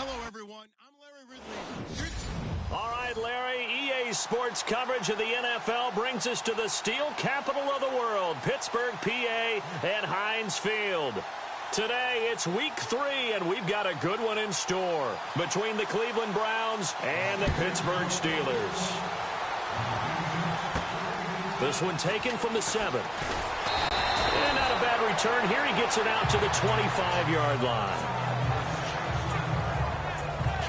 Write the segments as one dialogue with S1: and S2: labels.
S1: Hello, everyone. I'm Larry Ridley.
S2: All right, Larry, EA Sports coverage of the NFL brings us to the steel capital of the world, Pittsburgh, PA, at Heinz Field. Today, it's week 3, and we've got a good one in store between the Cleveland Browns and the Pittsburgh Steelers. This one taken from the 7. And not a bad return here. He gets it out to the 25-yard line.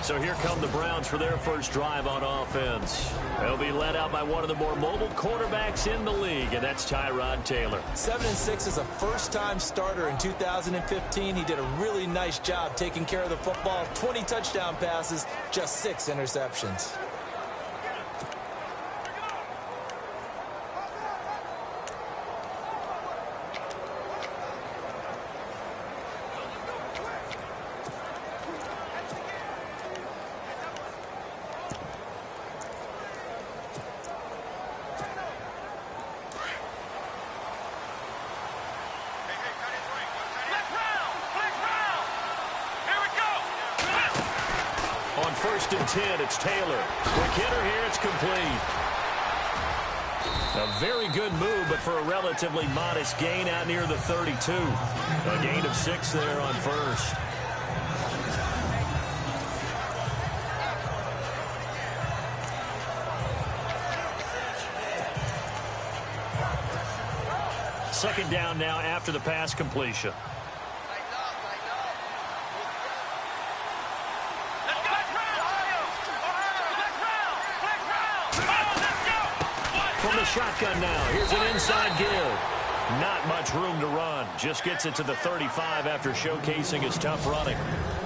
S2: So here come the Browns for their first drive on offense. They'll be led out by one of the more mobile quarterbacks in the league, and that's Tyrod Taylor.
S3: 7-6 as a first-time starter in 2015. He did a really nice job taking care of the football. 20 touchdown passes, just 6 interceptions.
S2: On 1st and 10, it's Taylor. Quick hitter here, it's complete. A very good move, but for a relatively modest gain out near the 32. A gain of 6 there on 1st. Second down now after the pass completion. From the shotgun now, here's an inside give. Not much room to run. Just gets it to the 35 after showcasing his tough running.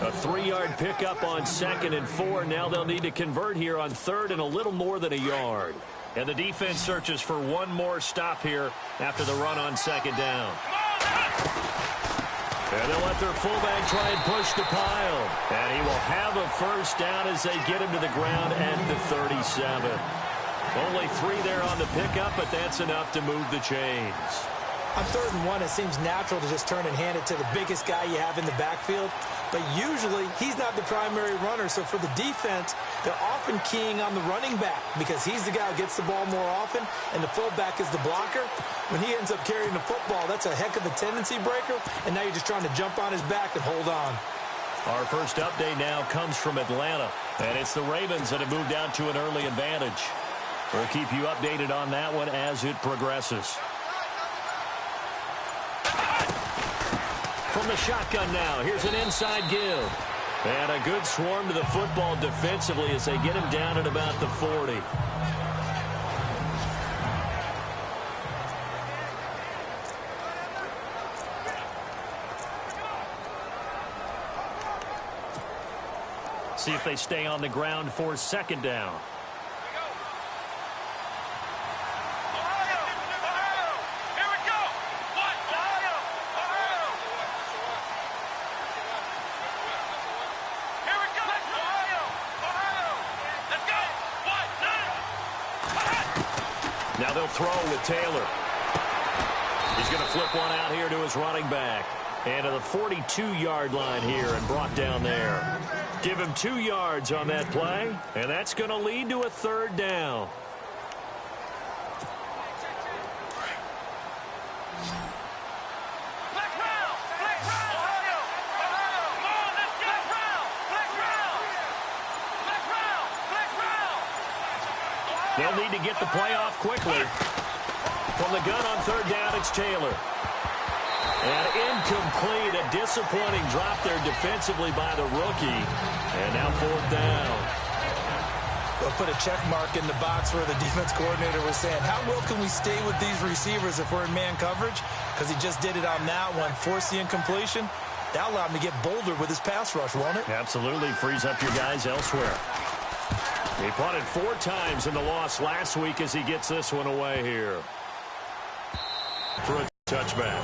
S2: A 3-yard pickup on 2nd and 4. Now they'll need to convert here on 3rd and a little more than a yard. And the defense searches for one more stop here after the run on 2nd down. And they'll let their fullback try and push the pile. And he will have a first down as they get him to the ground at the 37. Only 3 there on the pickup, but that's enough to move the chains.
S3: On 3rd and 1, it seems natural to just turn and hand it to the biggest guy you have in the backfield. But usually, he's not the primary runner. So for the defense, they're often keying on the running back because he's the guy who gets the ball more often, and the fullback is the blocker. When he ends up carrying the football, that's a heck of a tendency breaker, and now you're just trying to jump on his back and hold on.
S2: Our first update now comes from Atlanta, and it's the Ravens that have moved out to an early advantage. We'll keep you updated on that one as it progresses. From the shotgun now, here's an inside give. And a good swarm to the football defensively as they get him down at about the 40. See if they stay on the ground for 2nd down. Now they'll throw with Taylor. He's going to flip one out here to his running back. And to the 42-yard line here and brought down there. Give him 2 yards on that play, and that's going to lead to a 3rd down. They'll need to get the play off quickly. From the gun on 3rd down, it's Taylor. And incomplete, a disappointing drop there defensively by the rookie. And now 4th down.
S3: They'll put a check mark in the box where the defense coordinator was saying, how well can we stay with these receivers if we're in man coverage? Because he just did it on that one, forced the incompletion. That'll allow him to get bolder with his pass rush, won't it?
S2: Absolutely, frees up your guys elsewhere. He punted 4 times in the loss last week as he gets this one away here for a touchback.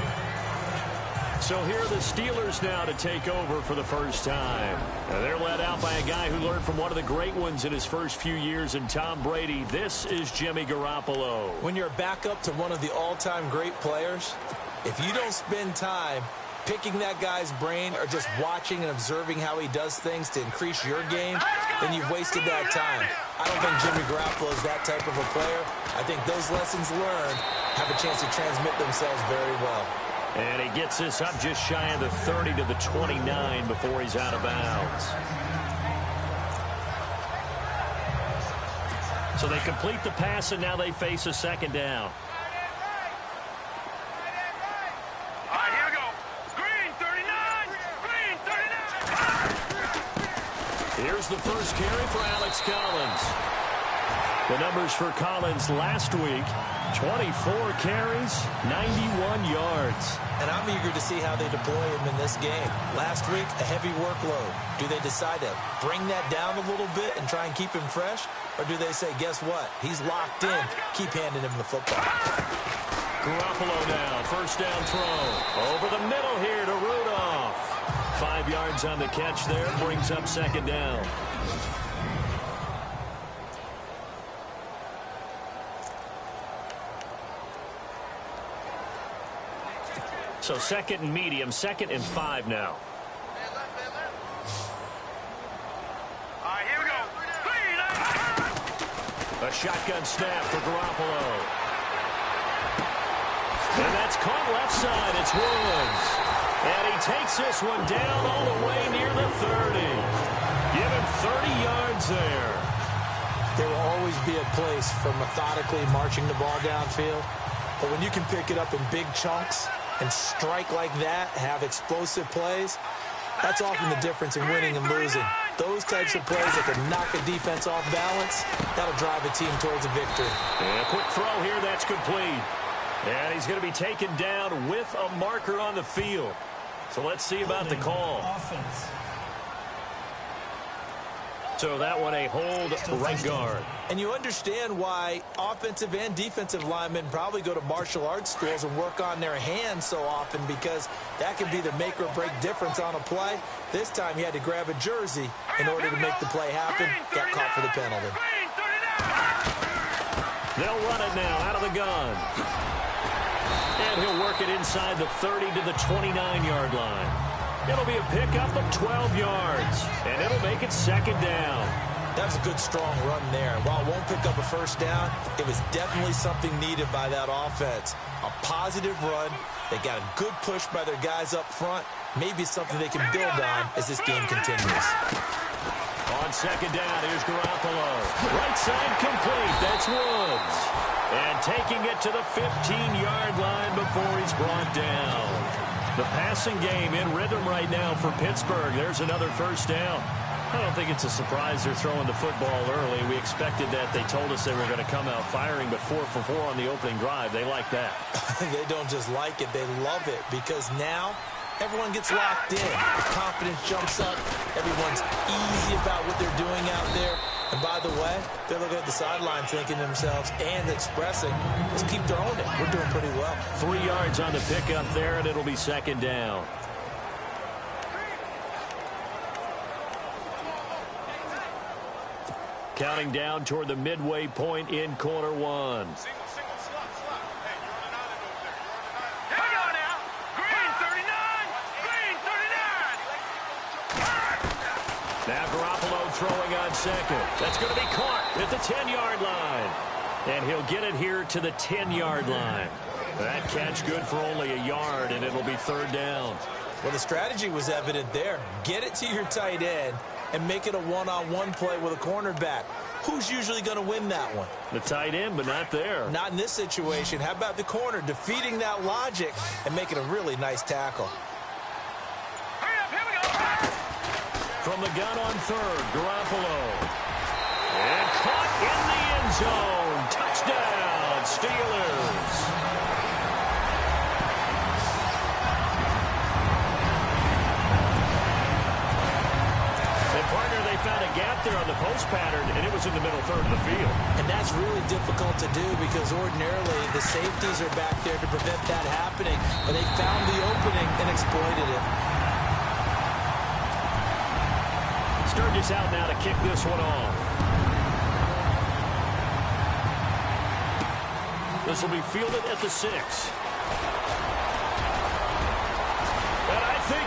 S2: So here are the Steelers now to take over for the first time. And they're led out by a guy who learned from one of the great ones in his first few years in Tom Brady. This is Jimmy Garoppolo.
S3: When you're a backup to one of the all-time great players, if you don't spend time picking that guy's brain or just watching and observing how he does things to increase your game, then you've wasted that time. I don't think Jimmy Garoppolo is that type of a player. I think those lessons learned have a chance to transmit themselves very well.
S2: And he gets this up just shy of the 30 to the 29 before he's out of bounds. So they complete the pass, and now they face a second down.
S1: All right, here we go. Green 39. Green 39.
S2: Here's the first carry for Alex Collins. The numbers for Collins last week: 24 carries, 91 yards.
S3: And I'm eager to see how they deploy him in this game. Last week, a heavy workload. Do they decide to bring that down a little bit and try and keep him fresh? Or do they say, guess what? He's locked in. Keep handing him the football.
S2: Garoppolo now, first down throw. Over the middle here to Rudolph. 5 yards on the catch there, brings up second down. So second and medium, 2nd and 5 now.
S1: All right, here we go.
S2: A shotgun snap for Garoppolo. And that's caught left side. It's Woods. And he takes this one down all the way near the 30. Give him 30 yards there.
S3: There will always be a place for methodically marching the ball downfield. But when you can pick it up in big chunks and strike like that, have explosive plays, that's often the difference in winning and losing. Those types of plays that can knock a defense off balance, that'll drive a team towards a victory.
S2: And a quick throw here, that's complete. And he's going to be taken down with a marker on the field. So let's see about the call.
S4: Offense.
S2: So that one a hold right guard.
S3: And you understand why offensive and defensive linemen probably go to martial arts schools and work on their hands so often, because that can be the make or break difference on a play. This time he had to grab a jersey in order to make the play happen. Got caught for the penalty.
S2: They'll run it now out of the gun. And he'll work it inside the 30 to the 29-yard line. It'll be a pickup of 12 yards, and it'll make it second down.
S3: That's a good, strong run there. While it won't pick up a first down, it was definitely something needed by that offense. A positive run. They got a good push by their guys up front. Maybe something they can build on as this game continues.
S2: On second down, here's Garoppolo. Right side complete. That's Woods. And taking it to the 15-yard line before he's brought down. The passing game in rhythm right now for Pittsburgh. There's another first down. I don't think it's a surprise they're throwing the football early. We expected that. They told us they were going to come out firing, but 4 for 4 on the opening drive. They like that.
S3: They don't just like it. They love it, because now everyone gets locked in. The confidence jumps up. Everyone's easy about what they're doing out there. And by the way, they're looking at the sideline thinking to themselves and expressing, let's keep throwing it. We're doing pretty well.
S2: 3 yards on the pickup there, and it'll be second down. Counting down toward the midway point in quarter one. Now Garoppolo throwing on second. That's going to be caught at the 10-yard line. And he'll get it here to the 10-yard line. That catch good for only a yard, and it'll be third down.
S3: Well, the strategy was evident there. Get it to your tight end and make it a one-on-one play with a cornerback. Who's usually going to win that one?
S2: The tight end, but not there.
S3: Not in this situation. How about the corner defeating that logic and making a really nice tackle?
S2: From the gun on third, Garoppolo. And caught in the end zone. Touchdown, Steelers. And partner, they found a gap there on the post pattern, and it was in the middle third of the field.
S3: And that's really difficult to do, because ordinarily the safeties are back there to prevent that happening. But they found the opening and exploited it.
S2: Sturgis out now to kick this one off. This will be fielded at the 6.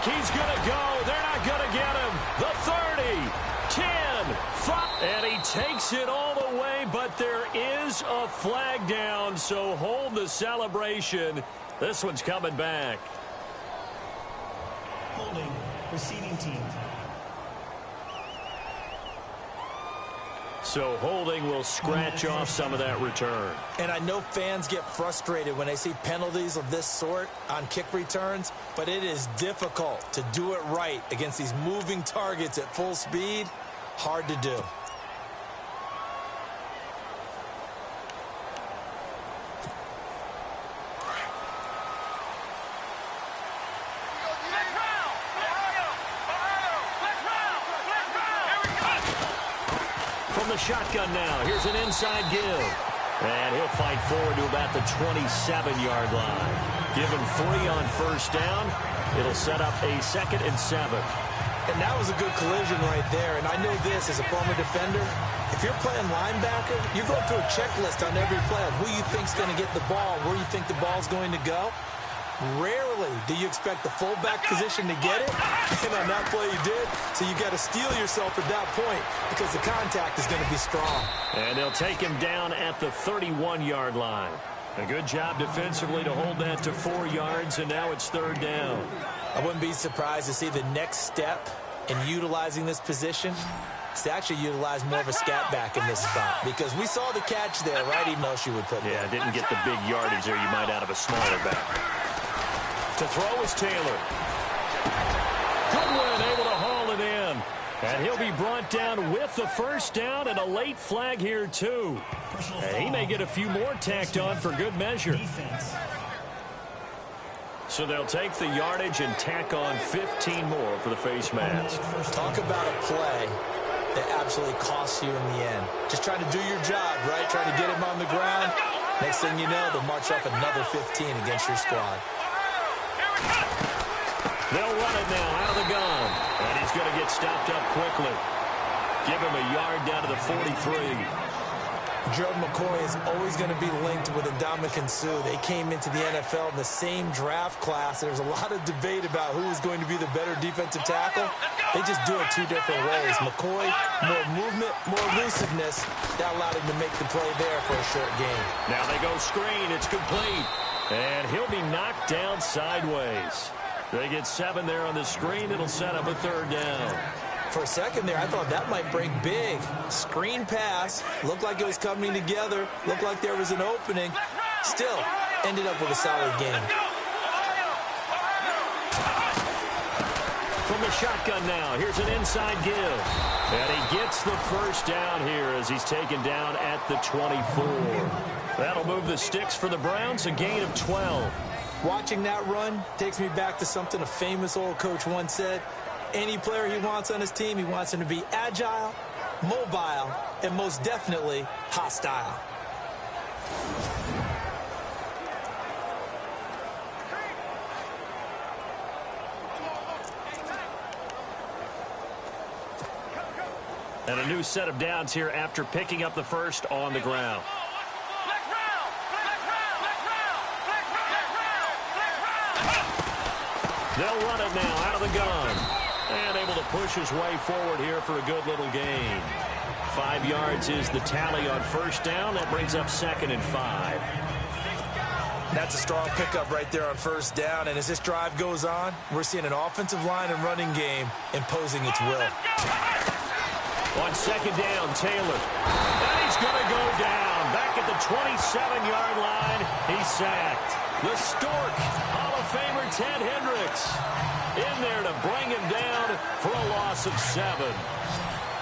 S2: think he's going to go. They're not going to get him. The 30, 10, 5. And he takes it all the way, but there is a flag down, so hold the celebration. This one's coming back.
S4: Holding, receiving team.
S2: So holding will scratch off some of that return.
S3: And I know fans get frustrated when they see penalties of this sort on kick returns, but it is difficult to do it right against these moving targets at full speed. Hard to do.
S2: The shotgun now. Here's an inside give. And he'll fight forward to about the 27-yard line. Give him 3 on first down. It'll set up a 2nd and 7.
S3: And that was a good collision right there. And I know this as a former defender. If you're playing linebacker, you're going through a checklist on every play of who you think's going to get the ball, where you think the ball's going to go. Rarely do you expect the fullback position to get it, and on that play you did, so you got to steel yourself at that point because the contact is going to be strong.
S2: And they'll take him down at the 31-yard line. A good job defensively to hold that to 4 yards, and now it's 3rd down.
S3: I wouldn't be surprised to see the next step in utilizing this position is to actually utilize more of a scat back in this spot because we saw the catch there, right? Even though she would put
S2: Yeah, didn't get the big yardage there you might out of a smaller back. To throw is Taylor. Goodwin able to haul it in. And he'll be brought down with the first down and a late flag here, too. And he may get a few more tacked on for good measure. So they'll take the yardage and tack on 15 more for the face mask.
S3: Talk about a play that absolutely costs you in the end. Just trying to do your job, right? Trying to get him on the ground. Next thing you know, they'll march off another 15 against your squad.
S2: They'll run it now out of the gun. And he's going to get stopped up quickly. Give him a yard down to the 43.
S3: Gerald McCoy is always going to be linked with Ndamukong Suh. They came into the NFL in the same draft class. There's a lot of debate about who is going to be the better defensive tackle. They just do it 2 different ways. McCoy, more movement, more elusiveness. That allowed him to make the play there for a short gain.
S2: Now they go screen. It's complete. And he'll be knocked down sideways. They get 7 there on the screen. It'll set up a 3rd down.
S3: For a second there, I thought that might break big. Screen pass. Looked like it was coming together. Looked like there was an opening. Still, ended up with a solid game.
S2: From the shotgun now, here's an inside give. And he gets the first down here as he's taken down at the 24. That'll move the sticks for the Browns, a gain of 12.
S3: Watching that run takes me back to something a famous old coach once said. Any player he wants on his team, he wants him to be agile, mobile, and most definitely hostile.
S2: And a new set of downs here after picking up the first on the ground. They'll run it now out of the gun. And able to push his way forward here for a good little gain. 5 yards is the tally on first down. That brings up 2nd and 5.
S3: That's a strong pickup right there on first down. And as this drive goes on, we're seeing an offensive line and running game imposing its will.
S2: On 2nd down, Taylor. And he's going to go down. Back at the 27-yard line, he's sacked. The Stork, Hall of Famer Ted Hendricks, in there to bring him down for a loss of 7.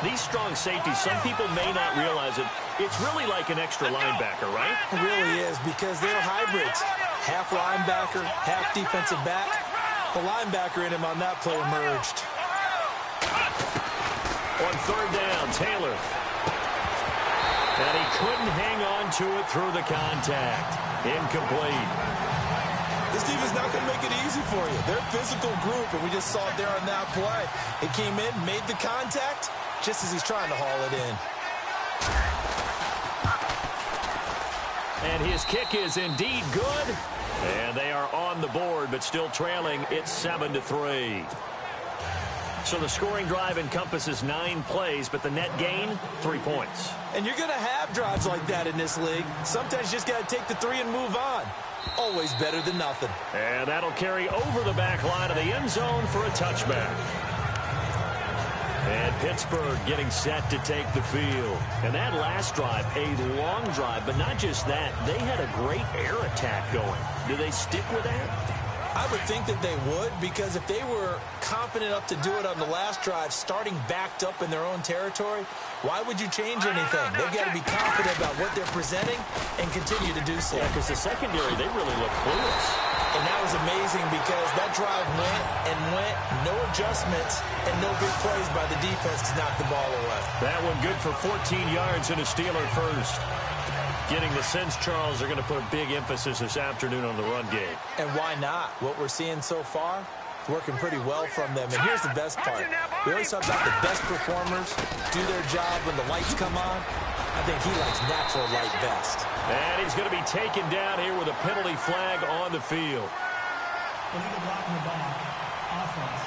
S2: These strong safeties, some people may not realize it. It's really like an extra linebacker, right?
S3: It really is because they're hybrids. Half linebacker, half defensive back. The linebacker in him on that play emerged.
S2: On 3rd down, Taylor. And he couldn't hang on to it through the contact. Incomplete.
S3: This team is not going to make it easy for you. They're a physical group, and we just saw it there on that play. It came in, made the contact, just as he's trying to haul it in.
S2: And his kick is indeed good. And they are on the board, but still trailing. It's 7-3. So the scoring drive encompasses 9 plays, but the net gain, 3 points.
S3: And you're going to have drives like that in this league. Sometimes you just got to take the 3 and move on. Always better than nothing.
S2: And that'll carry over the back line of the end zone for a touchback. And Pittsburgh getting set to take the field. And that last drive, a long drive, but not just that. They had a great air attack going. Do they stick with that?
S3: I would think that they would, because if they were confident enough to do it on the last drive, starting backed up in their own territory, why would you change anything? They've got to be confident about what they're presenting and continue to do so.
S2: Yeah, because the secondary, they really look clueless.
S3: And that was amazing because that drive went and went, no adjustments, and no big plays by the defense to knock the ball away.
S2: That one good for 14 yards and a Steeler first. Getting the sense, Charles, they're going to put a big emphasis this afternoon on the run game.
S3: And why not? What we're seeing so far, working pretty well from them. And here's the best part. We always talk about the best performers do their job when the lights come on. I think he likes natural light best.
S2: And he's going to be taken down here with a penalty flag on the field.
S4: Illegal blocking the ball. Offense.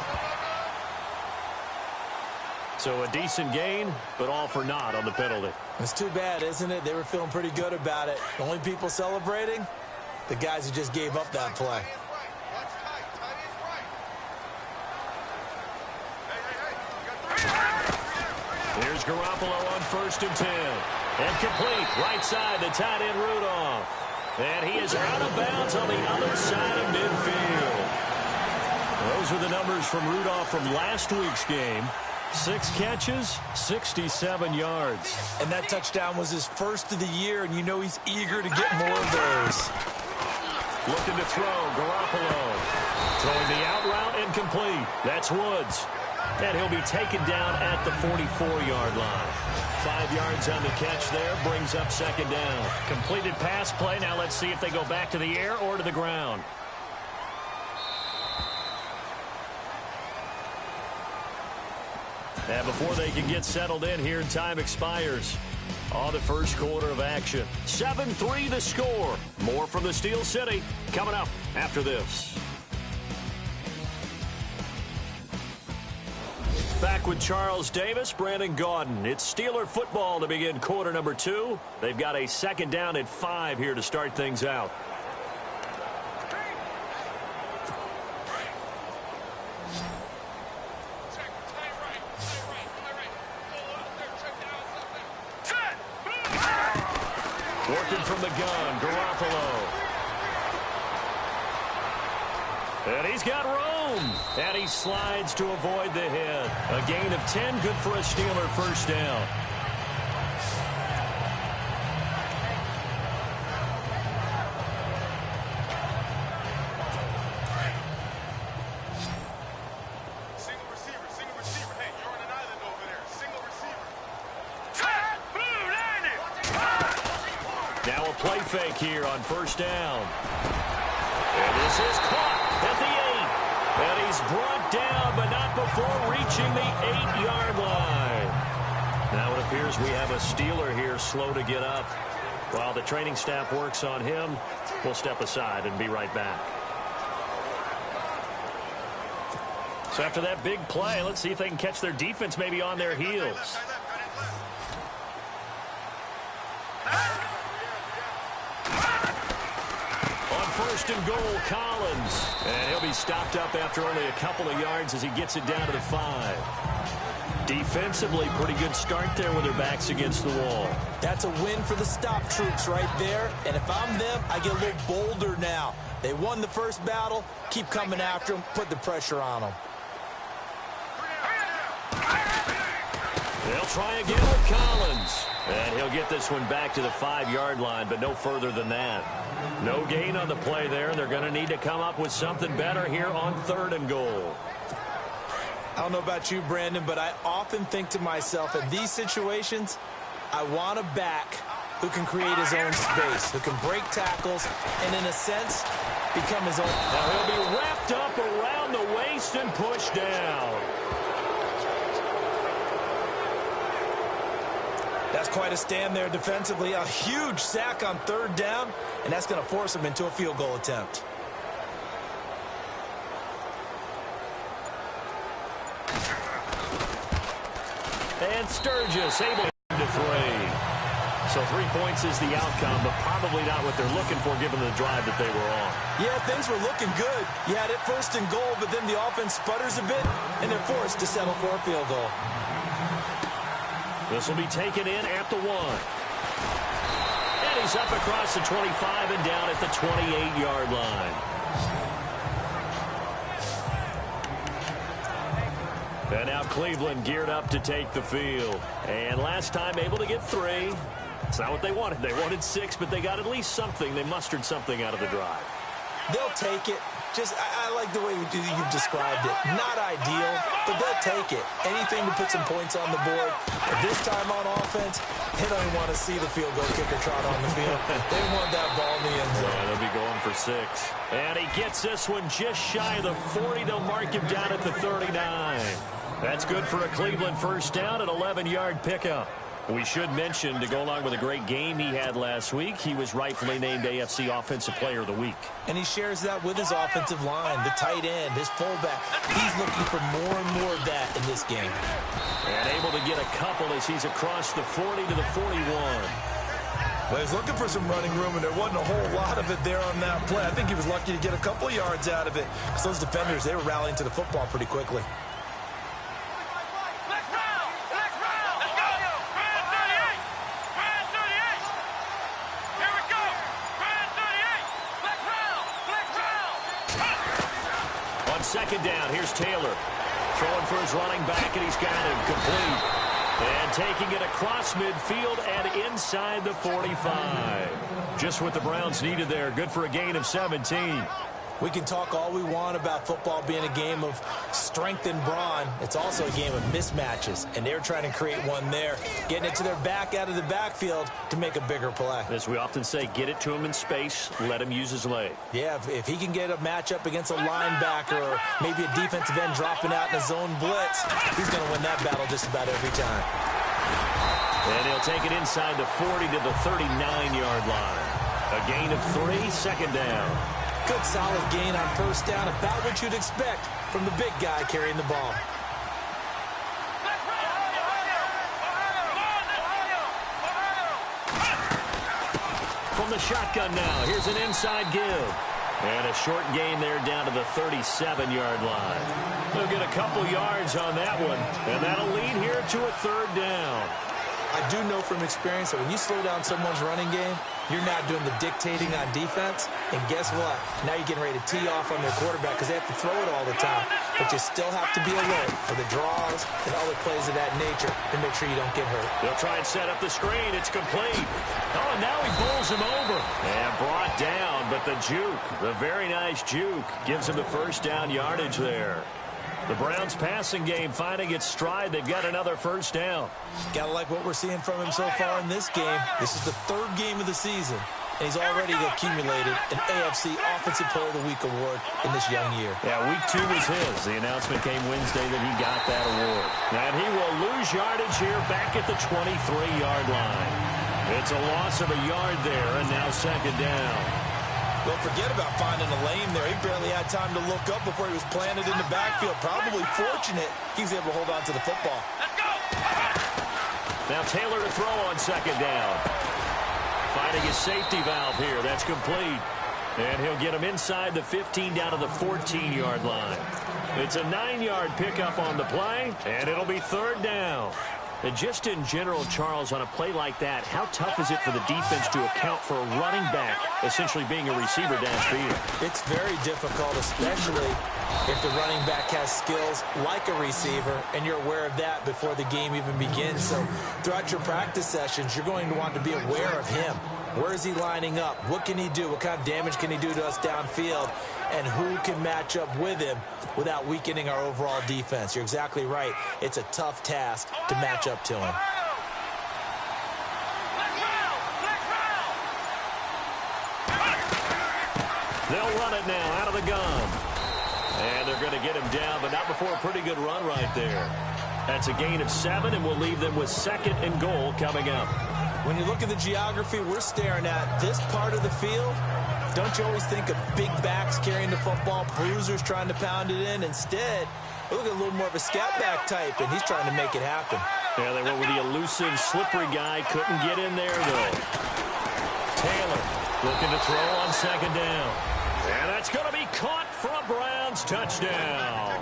S2: So a decent gain, but all for naught on the penalty.
S3: It's too bad, isn't it? They were feeling pretty good about it. The only people celebrating, the guys who just gave up that play.
S2: Here's Garoppolo on 1st and 10. And complete, right side, the tight end Rudolph. And he is out of bounds on the other side of midfield. Those are the numbers from Rudolph from last week's game. 6 catches, 67 yards.
S3: And that touchdown was his first of the year, and you know he's eager to get more of those.
S2: Looking to throw, Garoppolo. Throwing the out route incomplete. That's Woods. And he'll be taken down at the 44-yard line. 5 yards on the catch there, brings up 2nd down. Completed pass play. Now let's see if they go back to the air or to the ground. And before they can get settled in here, time expires on the first quarter of action. 7-3 the score. More from the Steel City coming up after this. Back with Charles Davis, Brandon Gaudin. It's Steeler football to begin quarter number 2. They've got a 2nd down and 5 here to start things out. Working from the gun, Garoppolo. And he's got room. And he slides to avoid the hit. A gain of 10, good for a Steeler first down.
S1: Single receiver. Hey, you're on an island over there. Single receiver.
S2: Now a play fake here on 1st down. And this is caught at the 8. And he's brought down, but not before reaching the 8-yard line. Now it appears we have a Steeler here slow to get up. While the training staff works on him, we'll step aside and be right back. So after that big play, let's see if they can catch their defense maybe on their heels. On 1st and goal, Collins. And he'll be stopped up after only a couple of yards as he gets it down to the 5. Defensively, pretty good start there with their backs against the wall.
S3: That's a win for the stop troops right there. And if I'm them, I get a little bolder now. They won the first battle. Keep coming after them. Put the pressure on them.
S2: They'll try again with Collins. And he'll get this one back to the 5-yard line, but no further than that. No gain on the play there. They're going to need to come up with something better here on 3rd and goal.
S3: I don't know about you, Brandon, but I often think to myself, in these situations, I want a back who can create his own space, who can break tackles, and in a sense, become his own.
S2: Now he'll be wrapped up around the waist and pushed down.
S3: That's quite a stand there defensively. A huge sack on third down, and that's going to force him into a field goal attempt.
S2: And Sturgis able to 3. So 3 points is the outcome, but probably not what they're looking for given the drive that they were on.
S3: Yeah, things were looking good. You had it first and goal, but then the offense sputters a bit, and they're forced to settle for a field goal.
S2: This will be taken in at the 1. And he's up across the 25 and down at the 28-yard line. And now Cleveland geared up to take the field. And last time able to get 3. It's not what they wanted. They wanted 6, but they got at least something. They mustered something out of the drive.
S3: They'll take it. Just, I like the way you've described it. Not ideal, but they'll take it. Anything to put some points on the board. But this time on offense, they don't even want to see the field goal kicker trot on the field. They want that ball in the end zone.
S2: Yeah, they'll be going for 6. And he gets this one just shy of the 40. They'll mark him down at the 39. That's good for a Cleveland first down, an 11-yard pickup. We should mention, to go along with a great game he had last week, he was rightfully named AFC Offensive Player of the Week.
S3: And he shares that with his offensive line, the tight end, his fullback. He's looking for more and more of that in this game.
S2: And able to get a couple as he's across the 40 to the 41.
S3: Well, he's looking for some running room, and there wasn't a whole lot of it there on that play. I think he was lucky to get a couple of yards out of it, because those defenders, they were rallying to the football pretty quickly.
S2: Second down, here's Taylor. Throwing for his running back, and he's got him complete. And taking it across midfield and inside the 45. Just what the Browns needed there. Good for a gain of 17.
S3: We can talk all we want about football being a game of strength and brawn. It's also a game of mismatches, and they're trying to create one there, getting it to their back out of the backfield to make a bigger play.
S2: As we often say, get it to him in space, let him use his leg.
S3: Yeah, if he can get a matchup against a linebacker or maybe a defensive end dropping out in a zone blitz, he's going to win that battle just about every time.
S2: And he'll take it inside the 40 to the 39-yard line. A gain of 3, second down.
S3: Good solid gain on first down, about what you'd expect from the big guy carrying the ball.
S2: From the shotgun now, here's an inside give. And a short gain there down to the 37-yard line. They'll get a couple yards on that one, and that'll lead here to a third down.
S3: I do know from experience that when you slow down someone's running game, you're not doing the dictating on defense. And guess what? Now you're getting ready to tee off on their quarterback because they have to throw it all the time. But you still have to be alert for the draws and other plays of that nature to make sure you don't get hurt.
S2: They'll try and set up the screen. It's complete. Oh, and now he bowls him over. And brought down, but the juke, the very nice juke, gives him the first down yardage there. The Browns passing game finding its stride. They've got another first down.
S3: Gotta like what we're seeing from him so far in this game. This is the third game of the season, and he's already accumulated an AFC Offensive Player of the Week award in this young year.
S2: Yeah, week 2 was his. The announcement came Wednesday that he got that award. And he will lose yardage here back at the 23-yard line. It's a loss of a yard there, and now second down.
S3: Don't forget about finding a lane there. He barely had time to look up before he was planted in the backfield. Probably fortunate he was able to hold on to the football.
S2: Now Taylor to throw on second down. Finding his safety valve here. That's complete. And he'll get him inside the 15 down to the 14-yard line. It's a 9-yard pickup on the play, and it'll be third down. And just in general, Charles, on a play like that, how tough is it for the defense to account for a running back essentially being a receiver downfield?
S3: It's very difficult, especially if the running back has skills like a receiver, and you're aware of that before the game even begins. So throughout your practice sessions, you're going to want to be aware of him. Where is he lining up? What can he do? What kind of damage can he do to us downfield? And who can match up with him without weakening our overall defense? You're exactly right. It's a tough task to match up to him.
S2: They'll run it now out of the gun. And they're going to get him down, but not before a pretty good run right there. That's a gain of 7, and we'll leave them with 2nd and goal coming up.
S3: When you look at the geography we're staring at, this part of the field, don't you always think of big backs carrying the football, bruisers trying to pound it in? Instead, we look at a little more of a scat back type, and he's trying to make it happen.
S2: Yeah, they went with the elusive, slippery guy. Couldn't get in there, though. Taylor looking to throw on 2nd down. And that's going to be caught for a Browns touchdown.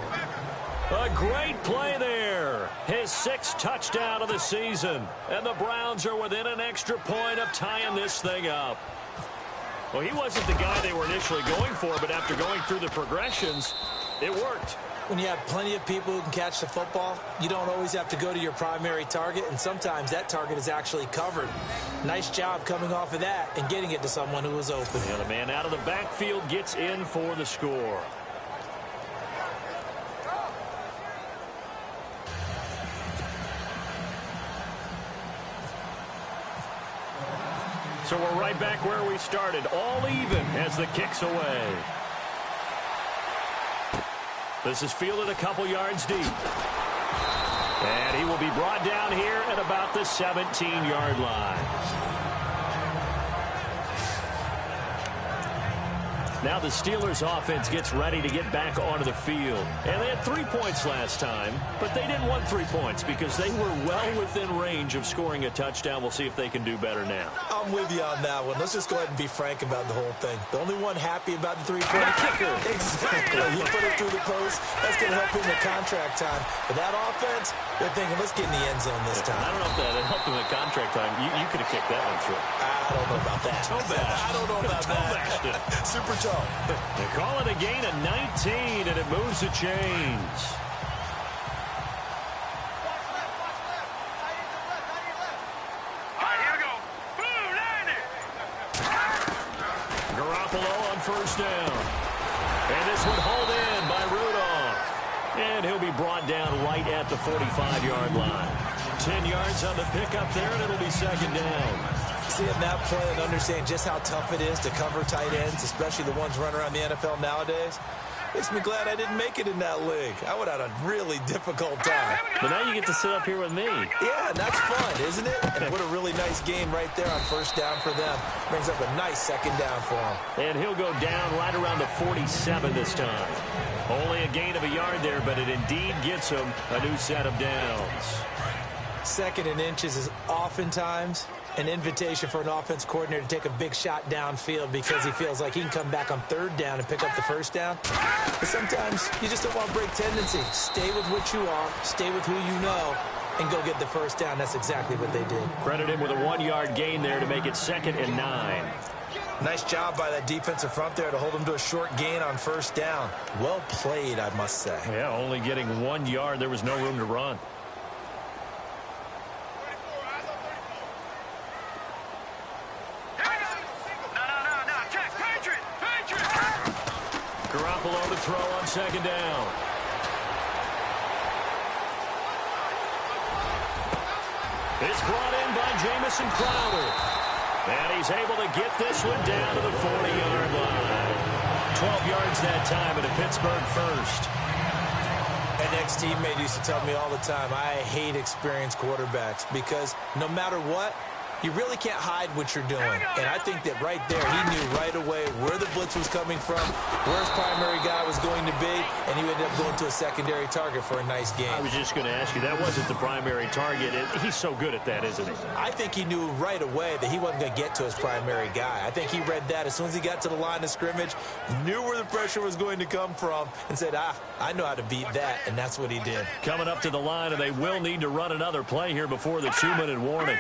S2: A great play there. His 6th touchdown of the season. And the Browns are within an extra point of tying this thing up. Well, he wasn't the guy they were initially going for, but after going through the progressions, it worked.
S3: When you have plenty of people who can catch the football, you don't always have to go to your primary target, and sometimes that target is actually covered. Nice job coming off of that and getting it to someone who was open.
S2: And the man out of the backfield gets in for the score. So we're right back where we started, all even as the kick's away. This is fielded a couple yards deep. And he will be brought down here at about the 17-yard line. Now the Steelers offense gets ready to get back onto the field. And they had 3 points last time, but they didn't want 3 points because they were well within range of scoring a touchdown. We'll see if they can do better now.
S3: I'm with you on that one. Let's just go ahead and be frank about the whole thing. The only one happy about the three-point kicker. Exactly. He put it through the post. That's going to help him with contract time. But that offense, they're thinking, let's get in the end zone this time.
S2: I don't know if that helped him with contract time. You could have kicked that one through.
S3: I don't know about that. I don't know about that. Super toe.
S2: They call it a gain of 19, and it moves the chains.
S1: All right, here we go. Boom, landed.
S2: Garoppolo on 1st down. And this one hauled in by Rudolph. And he'll be brought down right at the 45-yard line. 10 yards on the pickup there, and it'll be 2nd down.
S3: Seeing that play and understand just how tough it is to cover tight ends, especially the ones running around the NFL nowadays, makes me glad I didn't make it in that league. I would have had a really difficult time.
S2: But now you get to sit up here with me.
S3: Yeah, and that's fun, isn't it? And what a really nice game right there on 1st down for them. Brings up a nice 2nd down for them.
S2: And he'll go down right around the 47 this time. Only a gain of a yard there, but it indeed gets him a new set of downs.
S3: 2nd and inches is oftentimes an invitation for an offense coordinator to take a big shot downfield because he feels like he can come back on 3rd down and pick up the 1st down. But sometimes you just don't want to break tendency. Stay with what you are, stay with who you know, and go get the 1st down. That's exactly what they did.
S2: Credit him with a 1-yard gain there to make it 2nd and 9.
S3: Nice job by that defensive front there to hold him to a short gain on 1st down. Well played, I must say.
S2: Yeah, only getting 1 yard. There was no room to run. Garoppolo to throw on 2nd down. It's brought in by Jamison Crowder. And he's able to get this one down to the 40-yard line. 12 yards that time at a Pittsburgh first.
S3: An ex-teammate used to tell me all the time, I hate experienced quarterbacks because no matter what, you really can't hide what you're doing. And I think that right there, he knew right away where the blitz was coming from, where his primary guy was going to be, and he ended up going to a secondary target for a nice game.
S2: I was just going to ask you, that wasn't the primary target. He's so good at that, isn't he?
S3: I think he knew right away that he wasn't going to get to his primary guy. I think he read that as soon as he got to the line of scrimmage, knew where the pressure was going to come from, and said, I know how to beat that, and that's what he did.
S2: Coming up to the line, and they will need to run another play here before the 2-minute warning.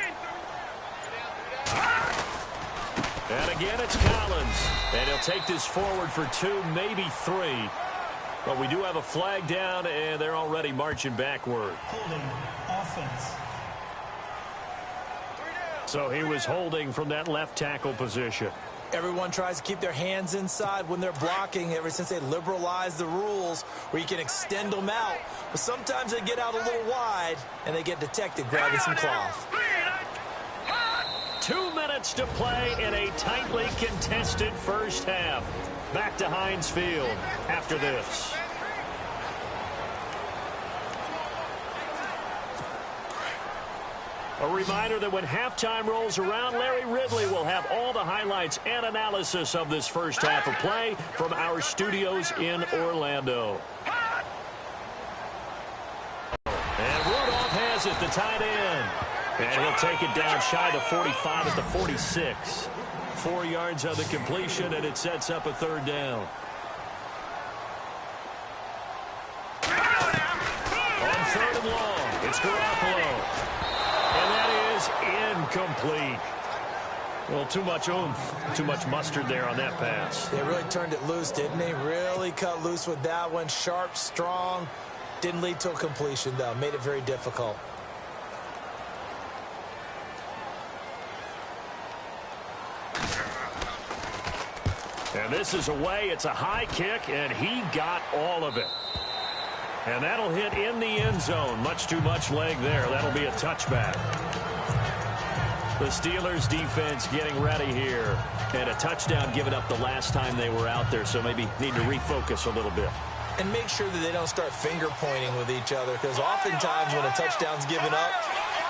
S2: And again, it's Collins. And he'll take this forward for 2, maybe 3. But we do have a flag down, and they're already marching backward.
S4: Holding offense.
S2: So he was holding from that left tackle position.
S3: Everyone tries to keep their hands inside when they're blocking ever since they liberalized the rules where you can extend them out. But sometimes they get out a little wide, and they get detected grabbing some cloth.
S2: 2 minutes to play in a tightly contested first half. Back to Heinz Field after this. A reminder that when halftime rolls around, Larry Ridley will have all the highlights and analysis of this first half of play from our studios in Orlando. And Rudolph has it, the tight end. And he'll take it down shy of 45 at the 46. 4 yards on the completion, and it sets up a third down. On third and long, it's Garoppolo. And that is incomplete. Well, too much oomph, too much mustard there on that pass.
S3: They really turned it loose, didn't they? Really cut loose with that one. Sharp, strong. Didn't lead to a completion, though. Made it very difficult.
S2: And this is away. It's a high kick, and he got all of it. And that'll hit in the end zone. Much too much leg there. That'll be a touchback. The Steelers defense getting ready here. And a touchdown given up the last time they were out there, so maybe need to refocus a little bit.
S3: And make sure that they don't start finger pointing with each other, because oftentimes when a touchdown's given up,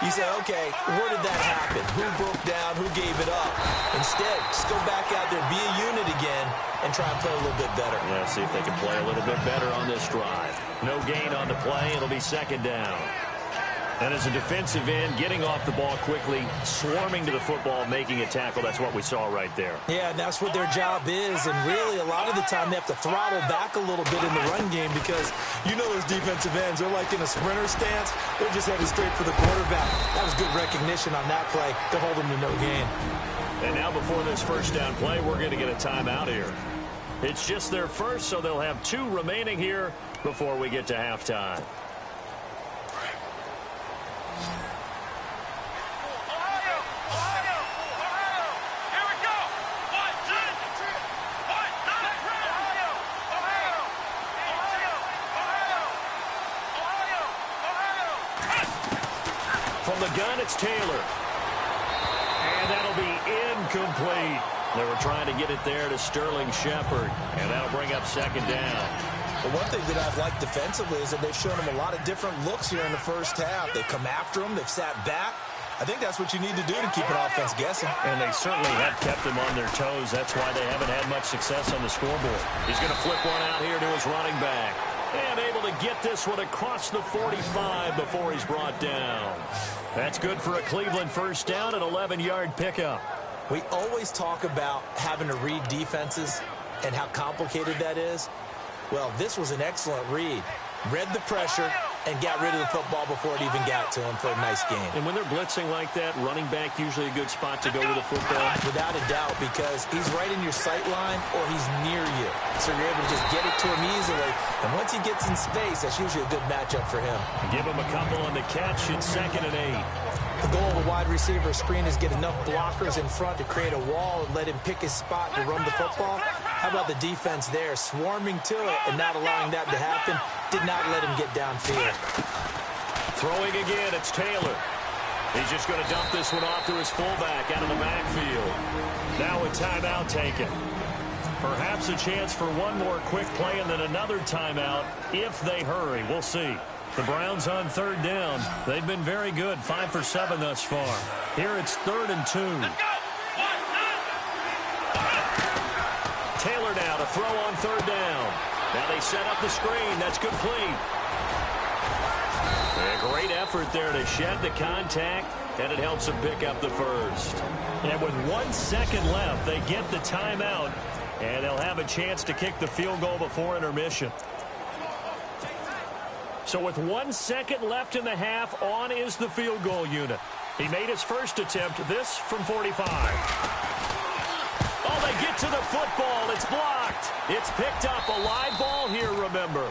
S3: you say, okay, where did that happen? Who broke down? Who gave it up? Instead, just go back out there, be a unit again, and try and play a little bit better.
S2: Yeah, see if they can play a little bit better on this drive. No gain on the play. It'll be second down. And as a defensive end, getting off the ball quickly, swarming to the football, making a tackle, that's what we saw right there.
S3: Yeah, and that's what their job is. And really, a lot of the time, they have to throttle back a little bit in the run game because you know those defensive ends, they're like in a sprinter stance. They're just headed straight for the quarterback. That was good recognition on that play to hold them to no gain.
S2: And now before this first down play, we're going to get a timeout here. It's just their first, so they'll have 2 remaining here before we get to halftime. From the gun, it's Taylor. And that'll be incomplete. They were trying to get it there to Sterling Shepard. And that'll bring up second down.
S3: But one thing that I've liked defensively is that they've shown them a lot of different looks here in the first half. They've come after them. They've sat back. I think that's what you need to do to keep an offense guessing.
S2: And they certainly have kept them on their toes. That's why they haven't had much success on the scoreboard. He's going to flip one out here to his running back. And able to get this one across the 45 before he's brought down. That's good for a Cleveland first down, an 11-yard pickup.
S3: We always talk about having to read defenses and how complicated that is. Well, this was an excellent read. Read the pressure and got rid of the football before it even got to him for a nice game.
S2: And when they're blitzing like that, running back usually a good spot to go with the football.
S3: Without a doubt, because he's right in your sight line or he's near you. So you're able to just get it to him easily. And once he gets in space, that's usually a good matchup for him.
S2: Give him a couple on the catch. It's 2nd and 8.
S3: The goal of a wide receiver screen is get enough blockers in front to create a wall and let him pick his spot to run the football. How about the defense there, swarming to it and not allowing that to happen? Did not let him get downfield.
S2: Throwing again, it's Taylor. He's just going to dump this one off to his fullback out of the backfield. Now a timeout taken. Perhaps a chance for one more quick play and then another timeout if they hurry. We'll see. The Browns on third down. They've been very good, 5 for 7 thus far. Here it's 3rd and 2. Taylor now to throw on third down. Now they set up the screen. That's complete. A great effort there to shed the contact, and it helps them pick up the first. And with 1 second left, they get the timeout, and they'll have a chance to kick the field goal before intermission. So with 1 second left in the half, on is the field goal unit. He made his first attempt, this from 45. Oh, they get to the football. It's blocked. It's picked up. A live ball here, remember.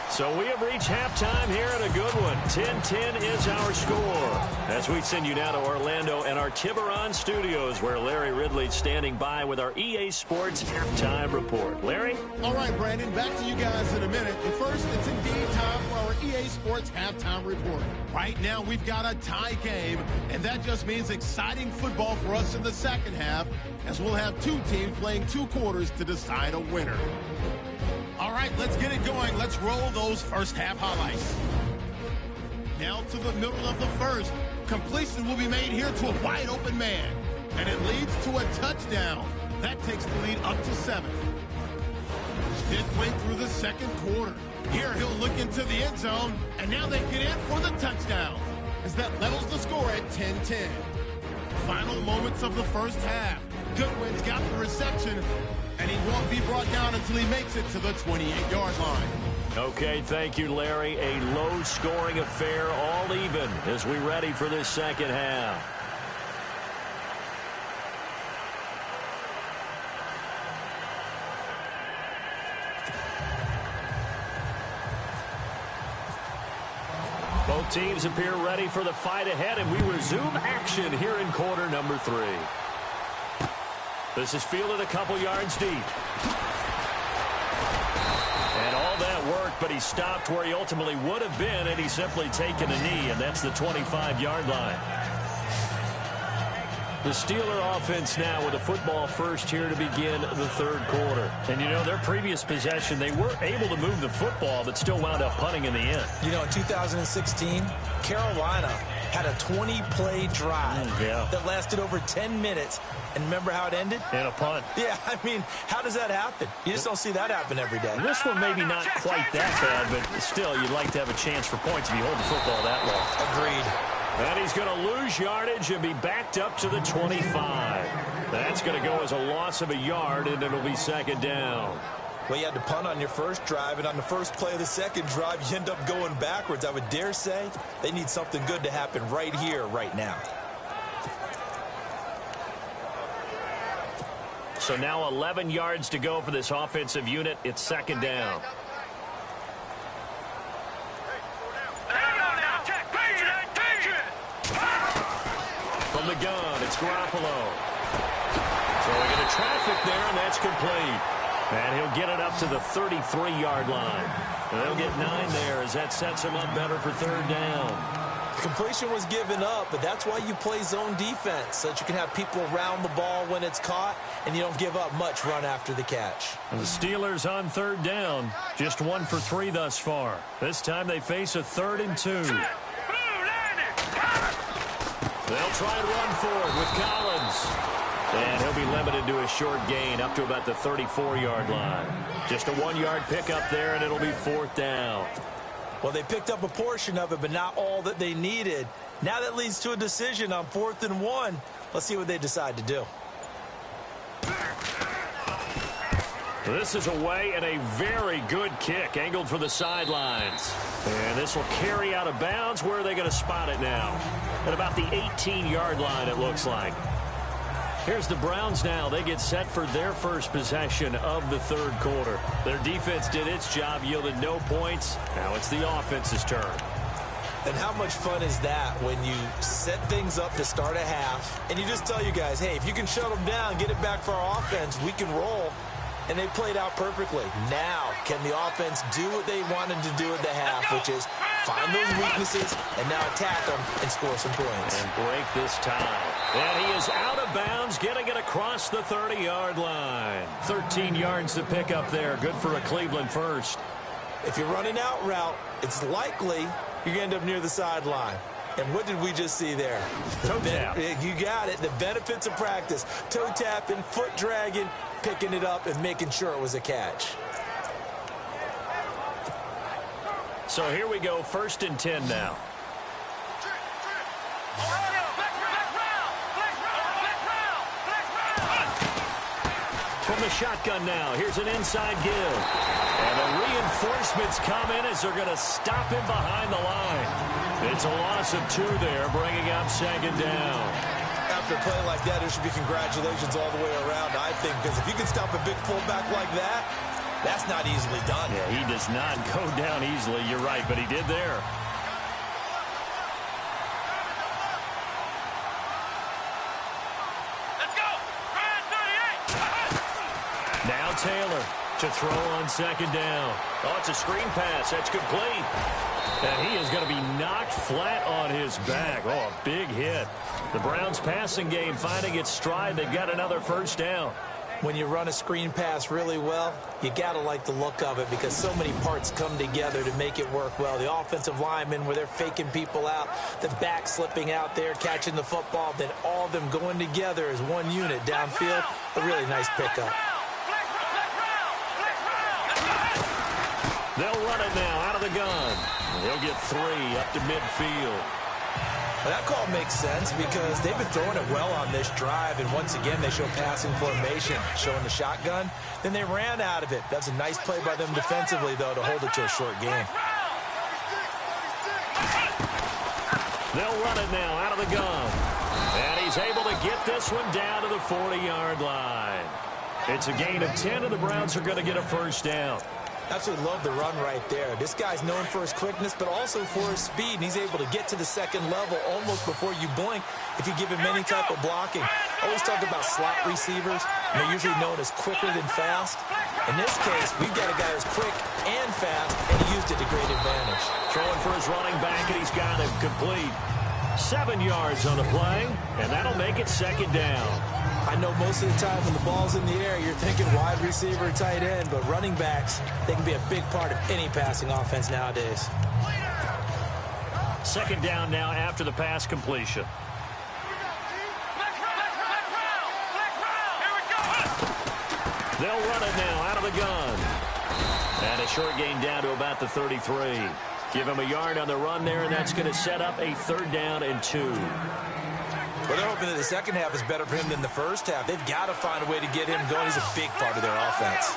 S2: So we have reached halftime here in a good one. 10-10 is our score. As we send you now to Orlando and our Tiburon studios, where Larry Ridley's standing by with our EA Sports halftime report. Larry?
S5: All right, Brandon, back to you guys in a minute. But first, it's indeed time for our EA Sports halftime report. Right now, we've got a tie game, and that just means exciting football for us in the second half, as we'll have 2 teams playing 2 quarters to decide a winner. All right, let's get it going. Let's roll those first half highlights. Now to the middle of the first. Completion will be made here to a wide open man. And it leads to a touchdown. That takes the lead up to 7. Midway through the second quarter. Here he'll look into the end zone. And now they get in for the touchdown. As that levels the score at 10-10. Final moments of the first half. Goodwin's got the reception. And he won't be brought down until he makes it to the 28-yard line.
S2: Okay, thank you, Larry. A low-scoring affair, all even, as we ready for this second half. Both teams appear ready for the fight ahead, and we resume action here in quarter number 3. This is fielded a couple yards deep. And all that worked, but he stopped where he ultimately would have been, and he's simply taken a knee, and that's the 25-yard line. The Steeler offense now with a football first here to begin the third quarter. And, you know, their previous possession, they were able to move the football, but still wound up punting in the end.
S3: You know, in 2016, Carolina had a 20-play drive that lasted over 10 minutes. And remember how it ended?
S2: And a punt.
S3: Yeah, I mean, how does that happen? You just don't see that happen every day.
S2: This one maybe not quite that bad, but still, you'd like to have a chance for points if you hold the football that long.
S3: Agreed.
S2: And he's going to lose yardage and be backed up to the 25. That's going to go as a loss of a yard, and it'll be second down.
S3: Well, you had to punt on your first drive, and on the first play of the second drive, you end up going backwards. I would dare say they need something good to happen right here, right now.
S2: So now 11 yards to go for this offensive unit. It's second down. From the gun, it's Garoppolo. Throwing into traffic there, and that's complete. And he'll get it up to the 33-yard line. And they'll get 9 there as that sets him up better for third down.
S3: Completion was given up, but that's why you play zone defense, so that you can have people around the ball when it's caught, and you don't give up much run after the catch.
S2: And the Steelers on third down, just 1 for 3 thus far. This time they face a 3rd and 2. They'll try and run for it with Collins. And he'll be limited to a short gain up to about the 34-yard line. Just a 1-yard pickup there, and it'll be 4th down.
S3: Well, they picked up a portion of it, but not all that they needed. Now that leads to a decision on 4th and 1. Let's see what they decide to do.
S2: This is away, and a very good kick angled for the sidelines. And this will carry out of bounds. Where are they going to spot it now? At about the 18-yard line, it looks like. Here's the Browns now. They get set for their first possession of the third quarter. Their defense did its job, yielded no points. Now it's the offense's turn.
S3: And how much fun is that when you set things up to start a half, and you just tell you guys, hey, if you can shut them down, get it back for our offense, we can roll. And they played out perfectly. Now, can the offense do what they wanted to do at the half, which is find those weaknesses and now attack them and score some points.
S2: And break this tie. And he is out of bounds, getting it across the 30-yard line. 13 yards to pick up there. Good for a Cleveland first.
S3: If you're running out route, it's likely you're going to end up near the sideline. And what did we just see there?
S2: Toe tap.
S3: You got it. The benefits of practice. Toe tapping, foot dragging, picking it up, and making sure it was a catch.
S2: So here we go, 1st and 10 now. From the shotgun now, here's an inside give. And the reinforcements come in as they're going to stop him behind the line. It's a loss of 2 there, bringing up second down.
S3: After a play like that, there should be congratulations all the way around, I think, because if you can stop a big fullback like that, that's not easily done.
S2: Yeah, he does not go down easily, you're right, but he did there.
S1: Let's go! Ryan 38!
S2: Now Taylor to throw on second down. Oh, it's a screen pass. That's complete. And he is going to be knocked flat on his back. Oh, a big hit. The Browns passing game finding its stride. They've got another first down.
S3: When you run a screen pass really well, you got to like the look of it because so many parts come together to make it work well. The offensive linemen, where they're faking people out, the back slipping out there, catching the football, then all of them going together as one unit downfield. A really nice pickup.
S2: They'll run it now out of the gun. They'll get 3 up to midfield.
S3: Well, that call makes sense because they've been throwing it well on this drive, and once again they show passing formation, showing the shotgun. Then they ran out of it. That's a nice play by them defensively, though, to hold it to a short game.
S2: They'll run it now out of the gun. And he's able to get this one down to the 40-yard line. It's a gain of 10, and the Browns are going to get a first down.
S3: Absolutely love the run right there. This guy's known for his quickness, but also for his speed. And he's able to get to the second level almost before you blink if you give him any type of blocking. I always talk about slot receivers, and they're usually known as quicker than fast. In this case, we've got a guy who's quick and fast, and he used it to great advantage.
S2: Throwing for his running back, and he's got him complete. 7 yards on the play, and that'll make it second down.
S3: I know most of the time when the ball's in the air, you're thinking wide receiver, tight end, but running backs, they can be a big part of any passing offense nowadays.
S2: Second down now after the pass completion. They'll run it now out of the gun. And a short gain down to about the 33. Give him a yard on the run there, and that's going to set up a 3rd down and 2.
S3: Well, they're hoping that the second half is better for him than the first half. They've got to find a way to get him going. He's a big part of their offense.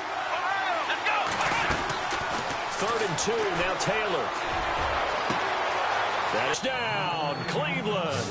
S2: 3rd and 2, now Taylor. That's down, Cleveland.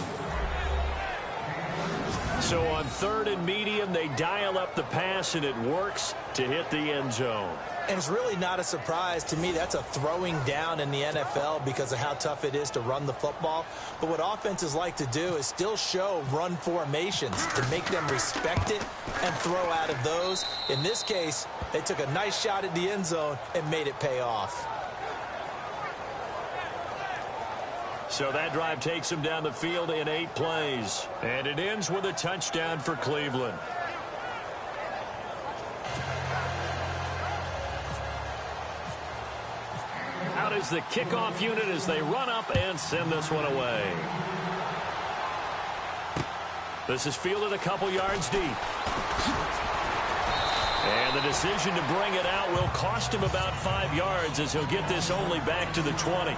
S2: So on 3rd and medium, they dial up the pass, and it works to hit the end zone.
S3: And it's really not a surprise to me. That's a throwing down in the NFL because of how tough it is to run the football. But what offenses like to do is still show run formations to make them respect it and throw out of those. In this case, they took a nice shot at the end zone and made it pay off.
S2: So that drive takes them down the field in 8 plays. And it ends with a touchdown for Cleveland. Out is the kickoff unit as they run up and send this one away. This is fielded a couple yards deep. And the decision to bring it out will cost him about 5 yards as he'll get this only back to the 20.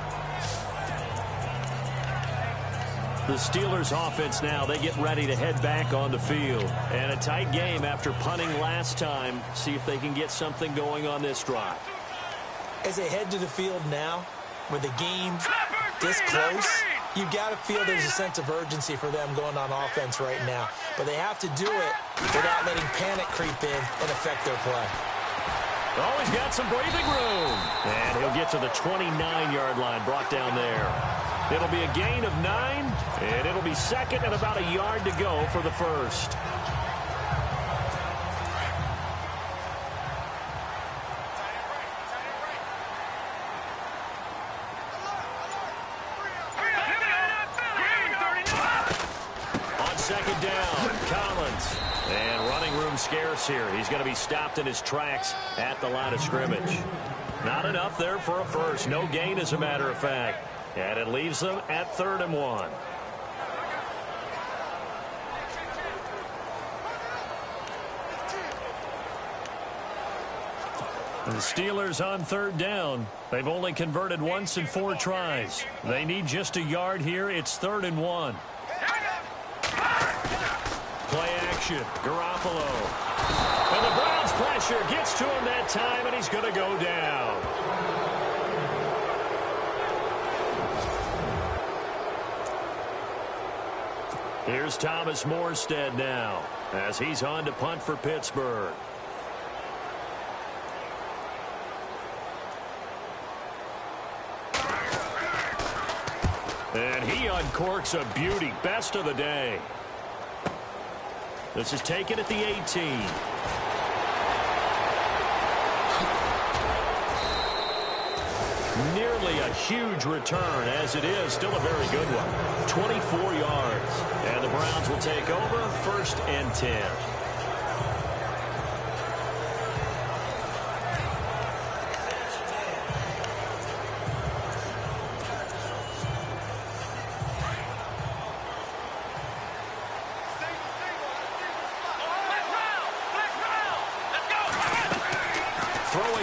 S2: The Steelers offense now, they get ready to head back on the field. And a tight game after punting last time. See if they can get something going on this drive.
S3: As they head to the field now, with the game this close, you've got to feel there's a sense of urgency for them going on offense right now. But they have to do it without letting panic creep in and affect their play.
S2: Oh, he's got some breathing room. And he'll get to the 29-yard line, brought down there. It'll be a gain of 9, and it'll be second and about a yard to go for the first. On second down, Collins. And running room scarce here. He's going to be stopped in his tracks at the line of scrimmage. Not enough there for a first. No gain, as a matter of fact. And it leaves them at 3rd and 1. The Steelers on 3rd down. They've only converted once in 4 tries. They need just a yard here. It's 3rd and 1. Play action. Garoppolo. And the Browns pressure gets to him that time, and he's going to go down. Here's Thomas Morstead now as he's on to punt for Pittsburgh. And he uncorks a beauty. Best of the day. This is taken at the 18. Nearly a huge return, as it is still a very good one. 24 yards. And the Browns will take over 1st and 10.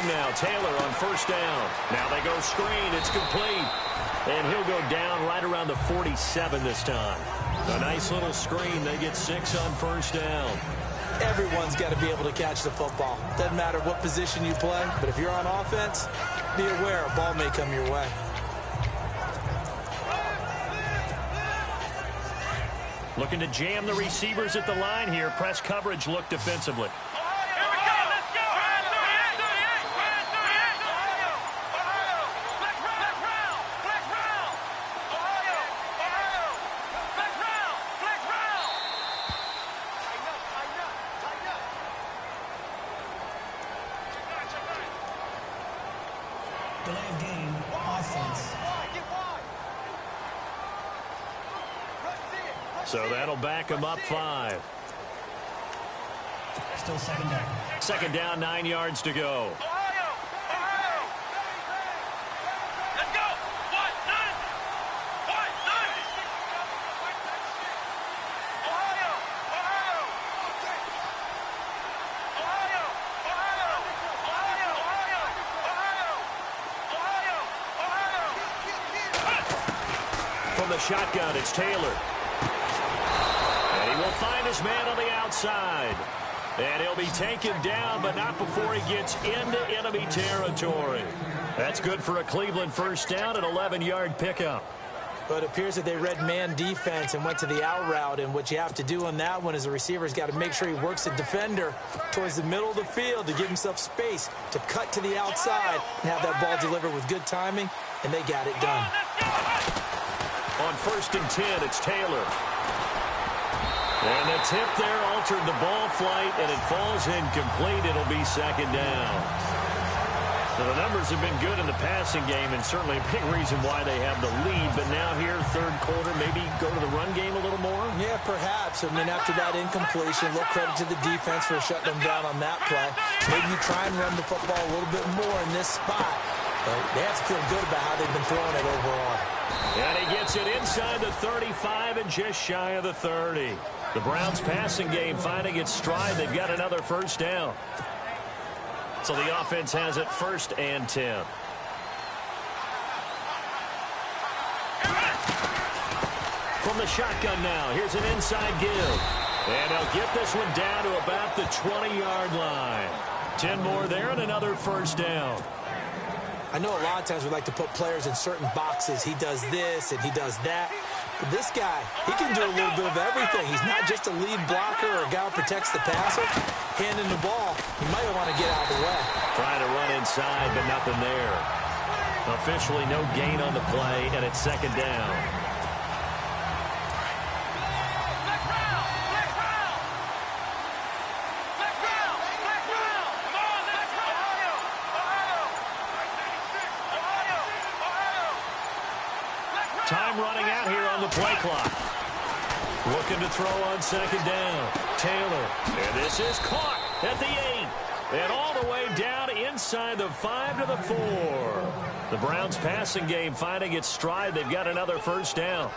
S2: now. Taylor on first down. Now they go screen. It's complete. And he'll go down right around the 47 this time. A nice little screen. They get 6 on first down.
S3: Everyone's got to be able to catch the football. Doesn't matter what position you play, but if you're on offense, be aware a ball may come your way.
S2: Looking to jam the receivers at the line here. Press coverage look defensively.
S4: Delay of game, offense.
S2: So that'll back him up 5.
S4: Still second down.
S2: Second down, 9 yards to go. From the shotgun, it's Taylor. And he will find his man on the outside. And he'll be taken down, but not before he gets into enemy territory. That's good for a Cleveland first down, an 11-yard pickup.
S3: But it appears that they read man defense and went to the out route. And what you have to do on that one is the receiver's got to make sure he works the defender towards the middle of the field to give himself space to cut to the outside and have that ball delivered with good timing, and they got it done.
S2: On first and 10, it's Taylor. And the tip there altered the ball flight, and it falls incomplete. It'll be second down. So the numbers have been good in the passing game, and certainly a big reason why they have the lead. But now here, third quarter, maybe go to the run game a little more?
S3: Yeah, perhaps. I mean, after that incompletion, a little credit to the defense for shutting them down on that play. Maybe you try and run the football a little bit more in this spot. But they have to feel good about how they've been throwing it overall.
S2: And he gets it inside the 35 and just shy of the 30. The Browns' passing game finding its stride. They've got another first down. So the offense has it first and 10. From the shotgun now, here's an inside give. And they'll get this one down to about the 20-yard line. 10 more there and another first down.
S3: I know a lot of times we like to put players in certain boxes. He does this and he does that. But this guy, he can do a little bit of everything. He's not just a lead blocker or a guy who protects the passer. Handing the ball, he might want to get out of the way.
S2: Trying to run inside, but nothing there. Officially no gain on the play, and it's second down. Time running out here on the play clock. Looking to throw on second down. Taylor. And this is caught at the 8. And all the way down inside the 5 to the 4. The Browns passing game finding its stride. They've got another first down.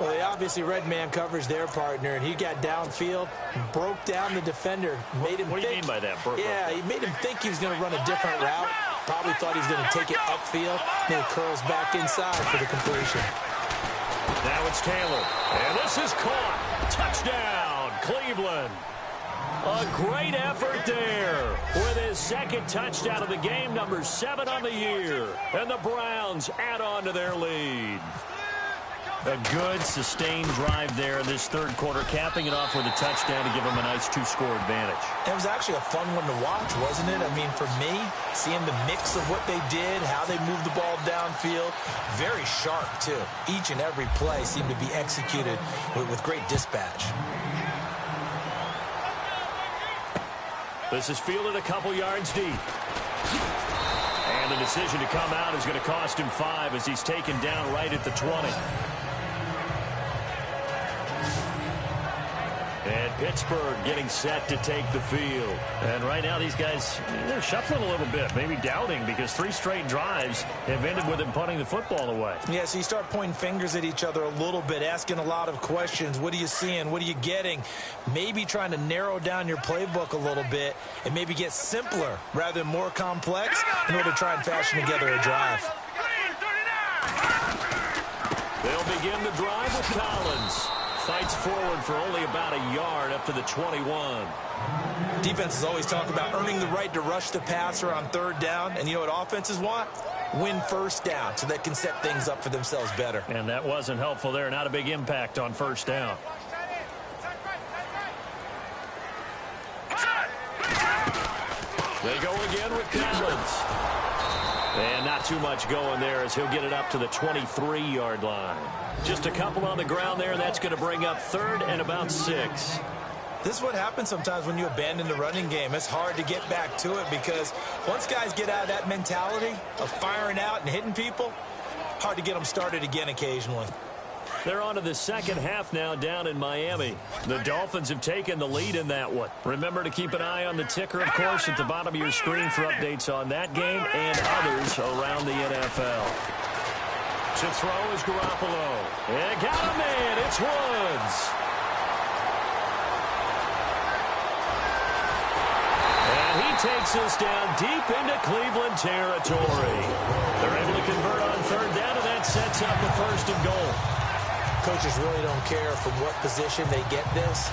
S3: Well, they obviously read man coverage their partner, and he got downfield, broke down the defender, made him
S2: What do you mean by that?
S3: Yeah, he made him think he was going to run a different route. Probably thought he was going to take it upfield. Then he curls back inside for the completion.
S2: Now it's Taylor. And this is caught. Touchdown, Cleveland. A great effort there with his second touchdown of the game, number 7 on the year. And the Browns add on to their lead. A good, sustained drive there in this third quarter, capping it off with a touchdown to give them a nice 2-score advantage.
S3: It was actually a fun one to watch, wasn't it? I mean, for me, seeing the mix of what they did, how they moved the ball downfield, very sharp, too. Each and every play seemed to be executed with great dispatch.
S2: This is fielded a couple yards deep. And the decision to come out is going to cost him 5 as he's taken down right at the 20. And Pittsburgh getting set to take the field.
S6: And right now these guys, they're shuffling a little bit, maybe doubting, because 3 straight drives have ended with them punting the football away.
S3: Yeah, so you start pointing fingers at each other a little bit, asking a lot of questions. What are you seeing? What are you getting? Maybe trying to narrow down your playbook a little bit and maybe get simpler rather than more complex in order to try and fashion together a drive.
S2: They'll begin the drive with Collins. Fights forward for only about a yard up to the 21.
S3: Defenses always talk about earning the right to rush the passer on 3rd down. And you know what offenses want? Win 1st down so they can set things up for themselves better.
S6: And that wasn't helpful there. Not a big impact on 1st down.
S2: They go again with Collins. And not too much going there as he'll get it up to the 23-yard line. Just a couple on the ground there. That's going to bring up 3rd and about 6.
S3: This is what happens sometimes when you abandon the running game. It's hard to get back to it because once guys get out of that mentality of firing out and hitting people, hard to get them started again occasionally.
S2: They're on to the second half now down in Miami. The Dolphins have taken the lead in that one. Remember to keep an eye on the ticker, of course, at the bottom of your screen for updates on that game and others around the NFL. To throw is Garoppolo. And got a man. It's Woods. And he takes us down deep into Cleveland territory. They're able to convert on 3rd down, and that sets up the 1st and goal.
S3: Coaches really don't care from what position they get this,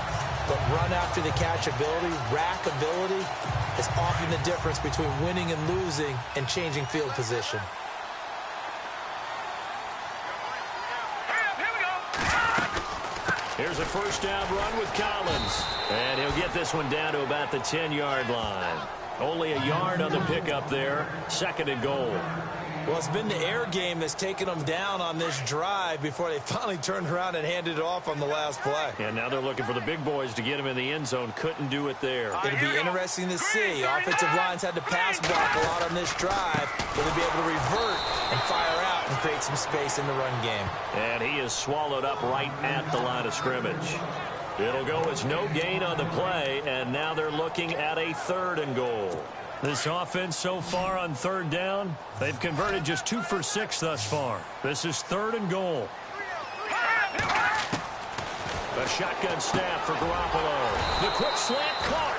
S3: but run after the catch ability, rack ability is often the difference between winning and losing and changing field position.
S2: Here's a 1st down run with Collins. And he'll get this one down to about the 10-yard line. Only a yard on the pickup there. 2nd and goal.
S3: Well, it's been the air game that's taken them down on this drive before they finally turned around and handed it off on the last play.
S2: And now they're looking for the big boys to get him in the end zone. Couldn't do it there.
S3: It'll be interesting to see. Offensive lines had to pass block a lot on this drive. Will they be able to revert and fire out and create some space in the run game?
S2: And he is swallowed up right at the line of scrimmage. It'll go as no gain on the play, and now they're looking at a 3rd and goal.
S6: This offense so far on 3rd down, they've converted just 2 for 6 thus far. This is 3rd and goal.
S2: A shotgun snap for Garoppolo. The quick slant caught.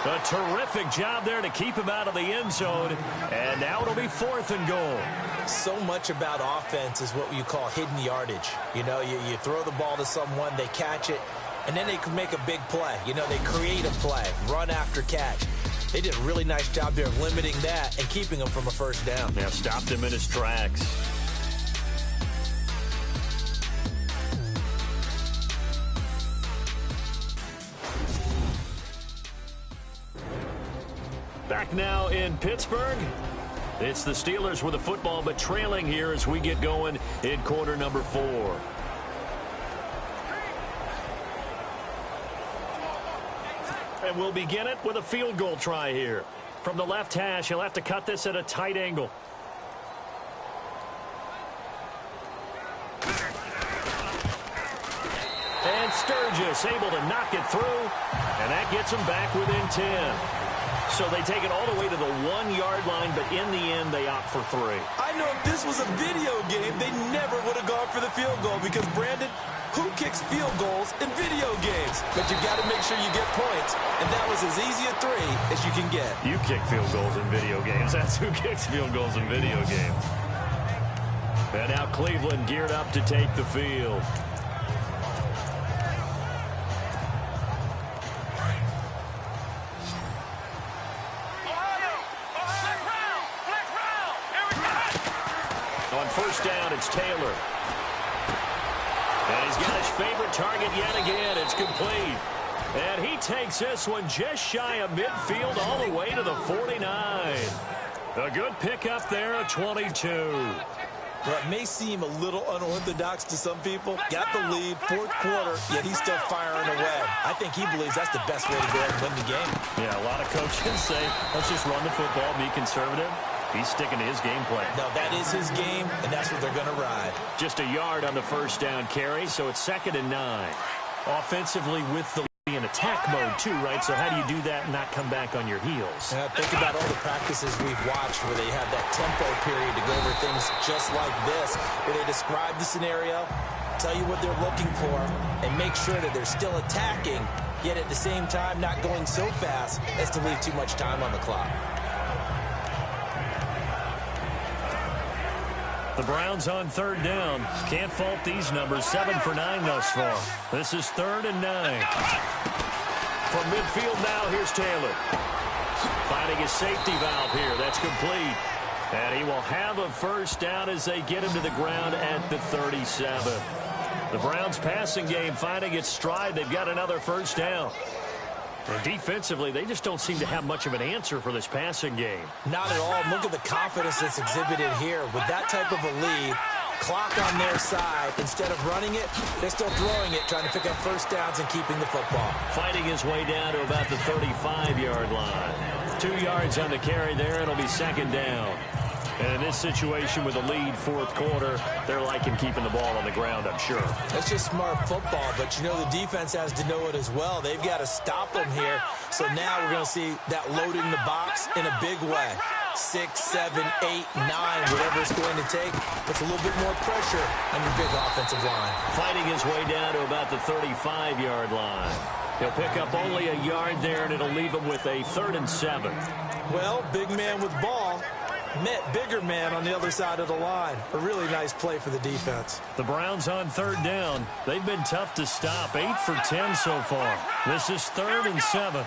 S2: A terrific job there to keep him out of the end zone. And now it'll be 4th and goal.
S3: So much about offense is what you call hidden yardage. You know, you throw the ball to someone, they catch it, and then they can make a big play. You know, they create a play, run after catch. They did a really nice job there of limiting that and keeping him from a 1st down.
S2: Now stopped him in his tracks. Back now in Pittsburgh. It's the Steelers with the football, but trailing here as we get going in quarter number 4. And we'll begin it with a field goal try here. From the left hash, he'll have to cut this at a tight angle. And Sturgis able to knock it through, and that gets him back within 10. So they take it all the way to the 1-yard line, but in the end, they opt for 3.
S3: I know if this was a video game, they never would have gone for the field goal because, Brandon, who kicks field goals in video games? But you got to make sure you get points, and that was as easy a 3 as you can get.
S2: You kick field goals in video games. That's who kicks field goals in video games. And now Cleveland geared up to take the field. On 1st down, it's Taylor. And he's got his favorite target yet again. It's complete. And he takes this one just shy of midfield all the way to the 49. A good pickup there at 22.
S3: Well, it may seem a little unorthodox to some people. Got the lead, 4th quarter, yet he's still firing away. I think he believes that's the best way to go and win the game.
S2: Yeah, a lot of coaches say, let's just run the football, be conservative. He's sticking to his game plan.
S3: No, that is his game, and that's what they're going to ride.
S2: Just a yard on the 1st down carry, so it's 2nd and 9. Offensively with the lead
S6: in attack mode too, right? So how do you do that and not come back on your heels?
S3: Yeah, think about all the practices we've watched where they have that tempo period to go over things just like this, where they describe the scenario, tell you what they're looking for, and make sure that they're still attacking, yet at the same time not going so fast as to leave too much time on the clock.
S6: The Browns on third down. Can't fault these numbers. 7 for 9 thus far. This is 3rd and 9.
S2: From midfield now, here's Taylor. Finding his safety valve here. That's complete. And he will have a first down as they get him to the ground at the 37. The Browns passing game finding its stride. They've got another first down. And defensively, they just don't seem to have much of an answer for this passing game.
S3: Not at all. Look at the confidence that's exhibited here. With that type of a lead, clock on their side, instead of running it, they're still throwing it, trying to pick up first downs and keeping the football.
S2: Fighting his way down to about the 35-yard line. 2 yards on the carry there. It'll be 2nd down. And in this situation with a lead 4th quarter, they're liking keeping the ball on the ground, I'm sure.
S3: That's just smart football, but you know the defense has to know it as well. They've got to stop them here. So now we're going to see that loading the box in a big way. 6, 7, 8, 9, whatever it's going to take. Puts a little bit more pressure on your big offensive line.
S2: Fighting his way down to about the 35-yard line. He'll pick up only a yard there, and it'll leave him with a 3rd and 7.
S3: Well, big man with ball met bigger man on the other side of the line. A really nice play for the defense.
S6: The Browns on 3rd down. They've been tough to stop. 8 for 10 so far. This is 3rd and 7.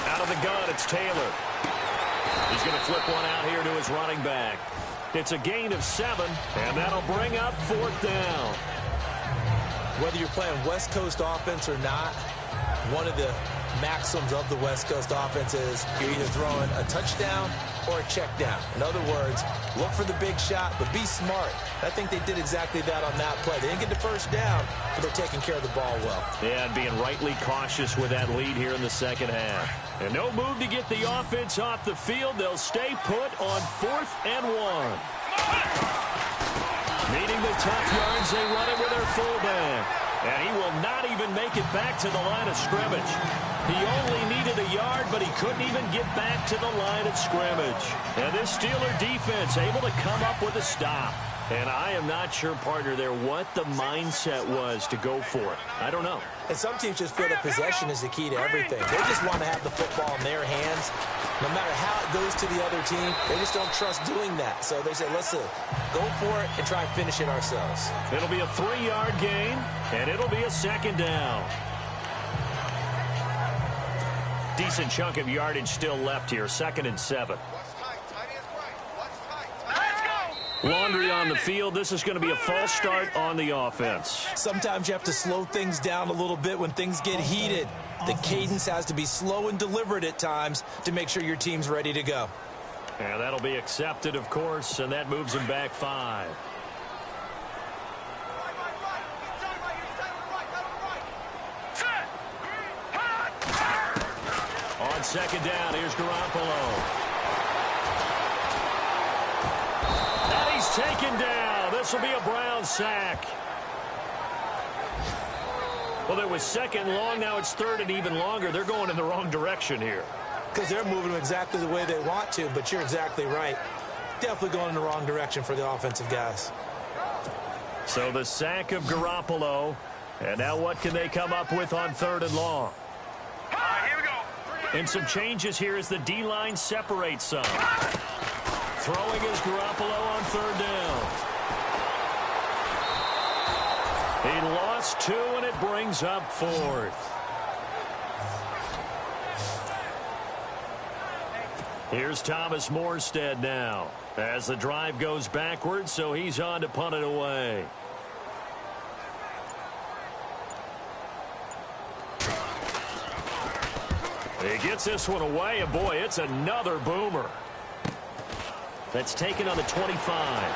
S2: Out of the gun, it's Taylor. He's going to flip one out here to his running back. It's a gain of 7, and that'll bring up 4th down.
S3: Whether you're playing West Coast offense or not, one of the maxims of the West Coast offense is you're either throwing a touchdown or a check down. In other words, look for the big shot, but be smart. I think they did exactly that on that play. They didn't get the first down, but they're taking care of the ball well.
S2: Yeah, and being rightly cautious with that lead here in the second half. And no move to get the offense off the field. They'll stay put on 4th and 1. Needing the tough yards, they run it with their fullback. And he will not even make it back to the line of scrimmage. He only needed a yard, but he couldn't even get back to the line of scrimmage. And this Steeler defense able to come up with a stop. And I am not sure, partner, there what the mindset was to go for it. I don't know.
S3: And some teams just feel that possession is the key to everything. They just want to have the football in their hands. No matter how it goes to the other team, they just don't trust doing that. So they say, listen, go for it and try and finish it ourselves.
S2: It'll be a 3-yard gain, and it'll be a 2nd down. Decent chunk of yardage still left here. 2nd and 7. Laundry on the field. This is going to be a false start on the offense.
S3: Sometimes you have to slow things down a little bit when things get heated. The cadence has to be slow and deliberate at times to make sure your team's ready to go.
S2: And that'll be accepted, of course, and that moves him back 5. On 2nd down, here's Garoppolo. And he's taken down. This will be a Brown sack. Well, there was 2nd long. Now it's 3rd and even longer. They're going in the wrong direction here.
S3: Because they're moving them exactly the way they want to, but you're exactly right. Definitely going in the wrong direction for the offensive guys.
S2: So the sack of Garoppolo. And now what can they come up with on 3rd and long?
S1: Here we go.
S2: And some changes here as the D-line separates some. Throwing is Garoppolo on 3rd down. He lost 2, and it brings up 4th. Here's Thomas Morstead now as the drive goes backwards, so he's on to punt it away. He gets this one away, and boy, it's another boomer. That's taken on the 25.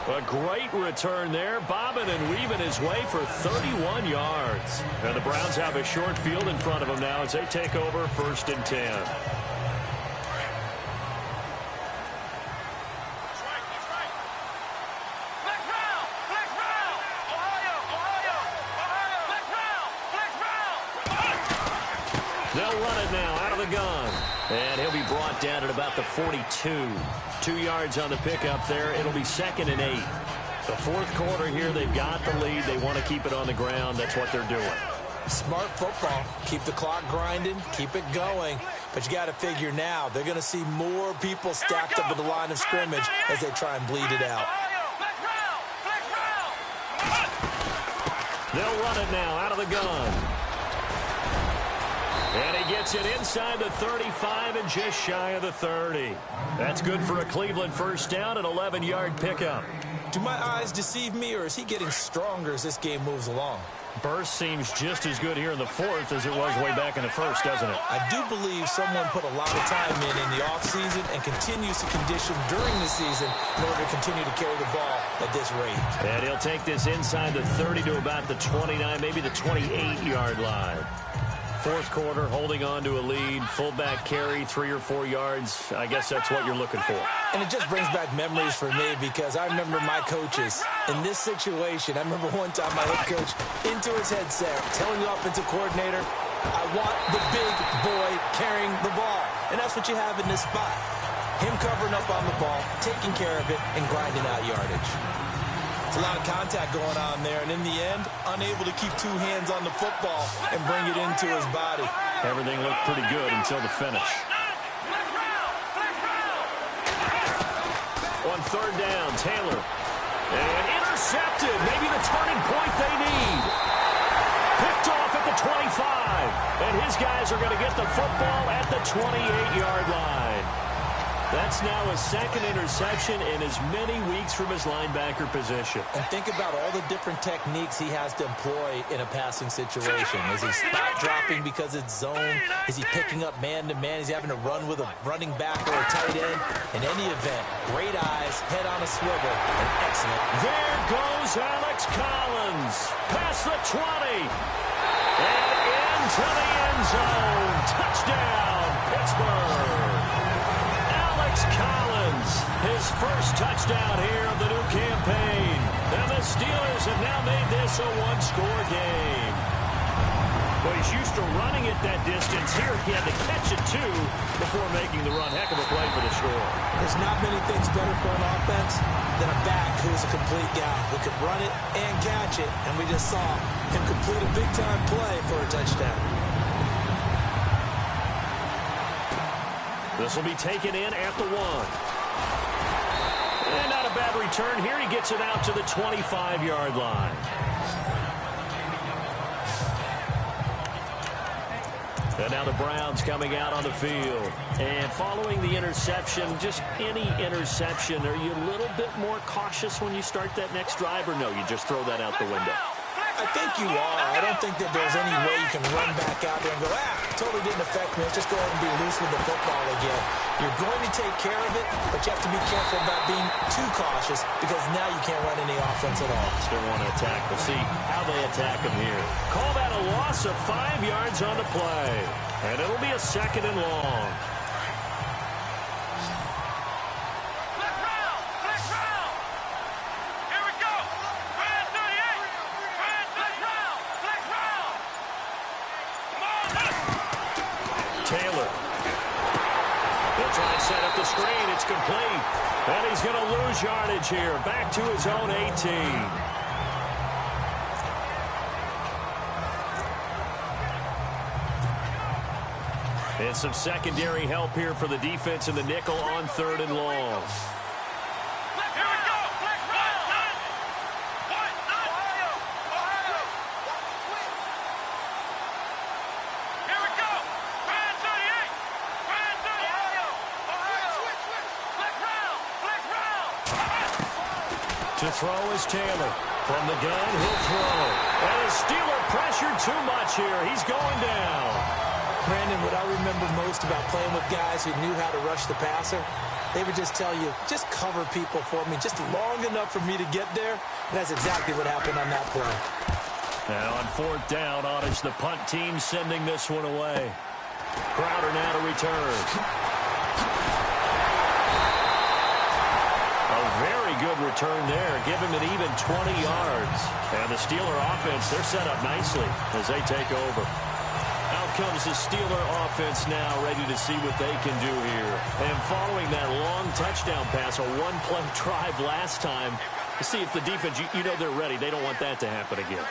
S2: A great return there, bobbing and weaving his way for 31 yards. And the Browns have a short field in front of them now as they take over 1st and 10. run it now out of the gun. And he'll be brought down at about the 42. 2 yards on the pickup there. It'll be 2nd and 8. The fourth quarter here, they've got the lead. They want to keep it on the ground. That's what they're doing.
S3: Smart football. Keep the clock grinding. Keep it going. But you got to figure now, they're going to see more people stacked up at the line of scrimmage as they try and bleed it out.
S2: They'll run it now out of the gun. And he gets it inside the 35 and just shy of the 30. That's good for a Cleveland first down, an 11-yard pickup.
S3: Do my eyes deceive me, or is he getting stronger as this game moves along?
S6: Burst seems just as good here in the fourth as it was way back in the first, doesn't it?
S3: I do believe someone put a lot of time in the offseason and continues to condition during the season in order to continue to carry the ball at this rate.
S2: And he'll take this inside the 30 to about the 29, maybe the 28-yard line. Fourth quarter, holding on to a lead. Fullback carry, 3 or 4 yards. I guess that's what you're looking for.
S3: And it just brings back memories for me because I remember my coaches in this situation. I remember one time my head coach into his headset telling the offensive coordinator, I want the big boy carrying the ball. And that's what you have in this spot. Him covering up on the ball, taking care of it, and grinding out yardage. It's a lot of contact going on there, and in the end, unable to keep 2 hands on the football and bring it into his body.
S6: Everything looked pretty good until the finish.
S2: On third down, Taylor. And intercepted. Maybe the turning point they need. Picked off at the 25. And his guys are going to get the football at the 28-yard line. That's now his 2nd interception in as many weeks from his linebacker position.
S3: And think about all the different techniques he has to employ in a passing situation. Is he spot dropping because it's zone? Is he picking up man-to-man? Is he having to run with a running back or a tight end? In any event, great eyes, head on a swivel, and excellent.
S2: There goes Alex Collins. Past the 20. And into the end zone. Touchdown, Pittsburgh. Alex Collins, his first touchdown here of the new campaign. And the Steelers have now made this a 1-score game. Well, he's used to running it that distance. Here he had to catch it, too, before making the run. Heck of a play for the score.
S3: There's not many things better for an offense than a back who's a complete guy who can run it and catch it. And we just saw him complete a big-time play for a touchdown.
S2: This will be taken in at the 1. And not a bad return here. He gets it out to the 25-yard line. And now the Browns coming out on the field. And following the interception, just any interception, are you a little bit more cautious when you start that next drive, or no, you just throw that out the window?
S3: I think you are. I don't think that there's any way you can run back out there and go, totally didn't affect me. Let's just go ahead and be loose with the football again. You're going to take care of it, but you have to be careful about being too cautious because now you can't run any offense at all.
S2: Still want to attack. We'll see how they attack him here. Call that a loss of 5 yards on the play. And it'll be a 2nd and long. Taylor. They'll try and set up the screen. It's complete. And he's going to lose yardage here. Back to his own 18. And some secondary help here for the defense in the nickel on 3rd and long. To throw is Taylor. From the gun, he'll throw. And his Steeler pressured too much here. He's going down.
S3: Brandon, what I remember most about playing with guys who knew how to rush the passer, they would just tell you, just cover people for me, just long enough for me to get there. And that's exactly what happened on that play.
S2: And on 4th down, Ottis, the punt team sending this one away. Crowder now to return. Very good return there. Give him an even 20 yards. And the Steeler offense, they're set up nicely as they take over. Now comes the Steeler offense now, ready to see what they can do here. And following that long touchdown pass, a one-play drive last time, see if the defense, you know they're ready. They don't want that to happen again.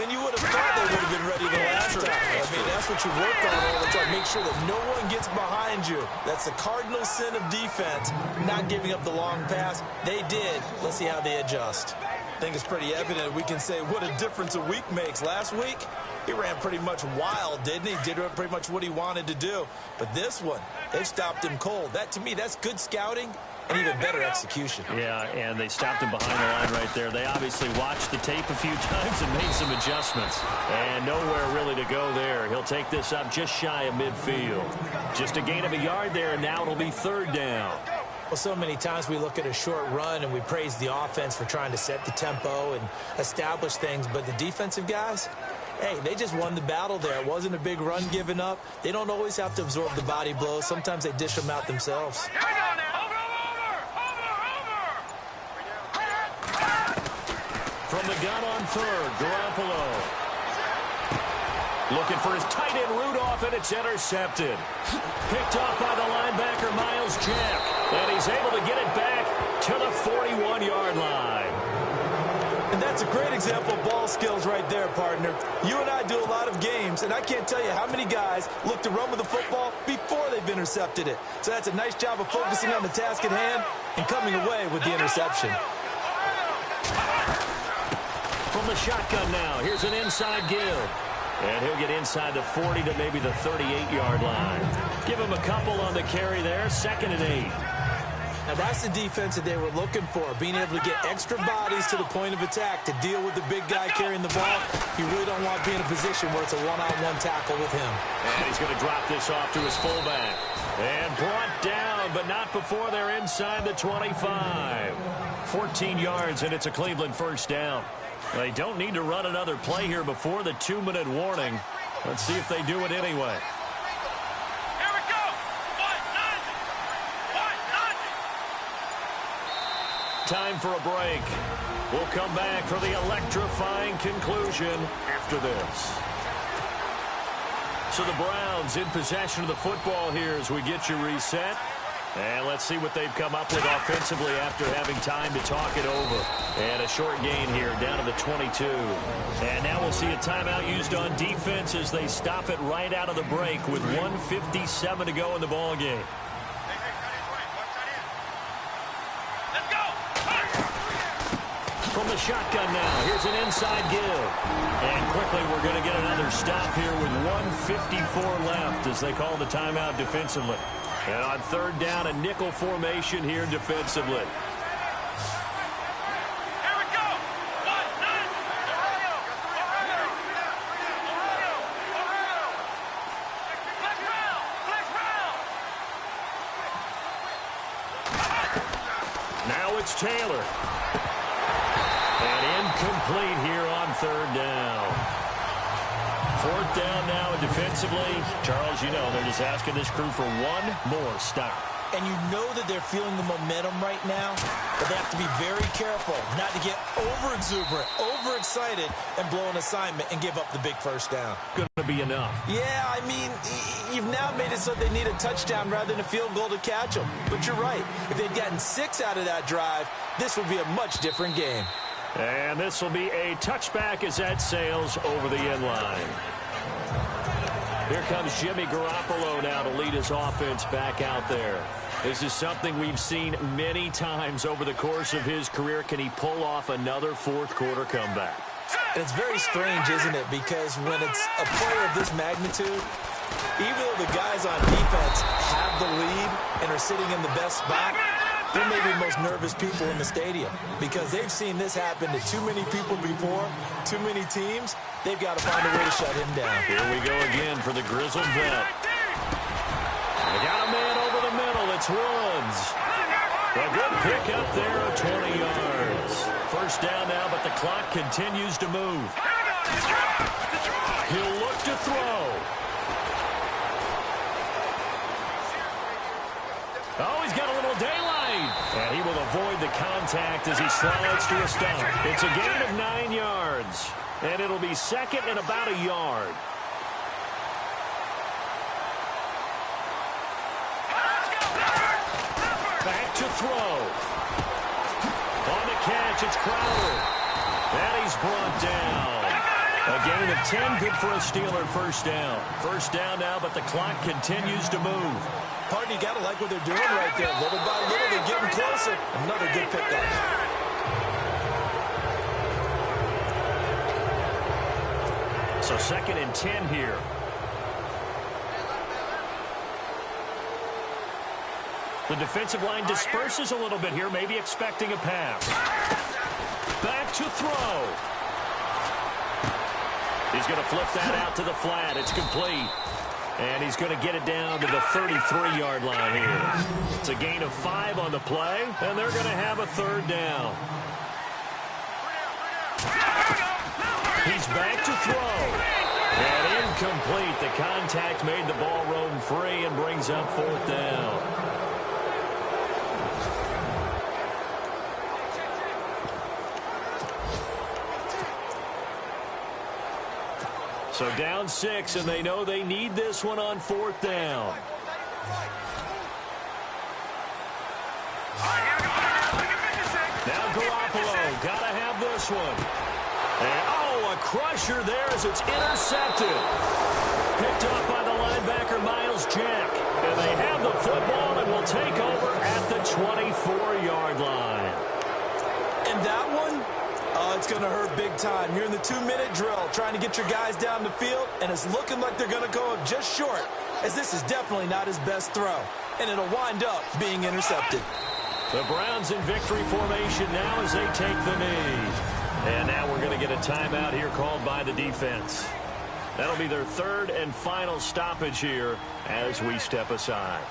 S3: And you would have thought they would have been ready the last time. I mean, that's what you work on all the time. Make sure that no one gets behind you. That's the cardinal sin of defense, not giving up the long pass. They did. Let's see how they adjust. I think it's pretty evident. We can say what a difference a week makes. Last week, he ran pretty much wild, didn't he? Did pretty much what he wanted to do. But this one, they've stopped him cold. That, to me, that's good scouting and even better execution.
S2: Yeah, and they stopped him behind the line right there. They obviously watched the tape a few times and made some adjustments. And nowhere really to go there. He'll take this up just shy of midfield. Just a gain of a yard there, and now it'll be third down.
S3: Well, so many times we look at a short run and we praise the offense for trying to set the tempo and establish things. But the defensive guys, hey, they just won the battle there. It wasn't a big run given up. They don't always have to absorb the body blows. Sometimes they dish them out themselves.
S2: From the gun on third, Garoppolo. Looking for his tight end Rudolph, and it's intercepted. Picked off by the linebacker, Miles Jack. And he's able to get it back to the 41-yard line.
S3: And that's a great example of ball skills right there, partner. You and I do a lot of games, and I can't tell you how many guys look to run with the football before they've intercepted it. So that's a nice job of focusing on the task at hand and coming away with the interception.
S2: From the shotgun now, here's an inside give. And he'll get inside the 40 to maybe the 38-yard line. Give him a couple on the carry there, 2nd and 8.
S3: Now that's the defense that they were looking for, being able to get extra bodies to the point of attack to deal with the big guy carrying the ball. You really don't want to be in a position where it's a one-on-one tackle with him.
S2: And he's going to drop this off to his fullback. And brought down, but not before they're inside the 25. 14 yards, and it's a Cleveland first down. They don't need to run another play here before the 2-minute warning. Let's see if they do it anyway.
S1: Here we go.
S2: Time for a break. We'll come back for the electrifying conclusion after this. So the Browns in possession of the football here as we get you reset. And let's see what they've come up with offensively after having time to talk it over. And a short gain here down to the 22. And now we'll see a timeout used on defense as they stop it right out of the break with 1:57 to go in the ball game.
S1: Let's go.
S2: From the shotgun now, here's an inside give. And quickly we're going to get another stop here with 1:54 left as they call the timeout defensively. And on third down, a nickel formation here defensively.
S1: Here we go.
S2: Now it's Taylor. And incomplete here on third down. Fourth down now, and defensively, Charles, you know, they're just asking this crew for one more stop.
S3: And you know that they're feeling the momentum right now, but they have to be very careful not to get over-exuberant, overexcited, and blow an assignment and give up the big first down.
S2: Going to be enough.
S3: Yeah, I mean, you've now made it so they need a touchdown rather than a field goal to catch them. But you're right. If they'd gotten 6 out of that drive, this would be a much different game.
S2: And this will be a touchback as that sails over the end line. Here comes Jimmy Garoppolo now to lead his offense back out there. This is something we've seen many times over the course of his career. Can he pull off another fourth-quarter comeback?
S3: And it's very strange, isn't it? Because when it's a player of this magnitude, even though the guys on defense have the lead and are sitting in the best spot, they're maybe the most nervous people in the stadium because they've seen this happen to too many people before, too many teams. They've got to find a way to shut him down.
S2: Here we go again for the grizzled vet. They got a man over the middle. It's Woods. A good pick up there of 20 yards. First down now, but the clock continues to move. He'll look to throw. Oh, he's got a little daylight. And he will avoid the contact as he slides to a stop. It's a gain of 9 yards. And it'll be second and about a yard. Back to throw. On the catch, it's Crowder. And he's brought down. A gain of 10, good for a Steeler first down. First down now, but the clock continues to move.
S3: Partner, you got to like what they're doing right there. Little by little, they're getting closer. Another good pickup.
S2: So 2nd and 10 here. The defensive line disperses a little bit here, maybe expecting a pass. Back to throw. He's going to flip that out to the flat. It's complete. And he's going to get it down to the 33-yard line here. It's a gain of 5 on the play, and they're going to have a 3rd down. He's back to throw. And incomplete. The contact made the ball roam free and brings up 4th down. So down 6, and they know they need this one on 4th down. Now Garoppolo, got to have this one. And, a crusher there as it's intercepted. Picked up by the linebacker, Miles Jack. And they have the football and will take over at the 24-yard line.
S3: And that one, it's going to hurt big time. You're in the 2-minute drill trying to get your guys down the field, and it's looking like they're going to go up just short, as this is definitely not his best throw. And it'll wind up being intercepted.
S2: The Browns in victory formation now as they take the knee. And now we're going to get a timeout here called by the defense. That'll be their 3rd and final stoppage here as we step aside.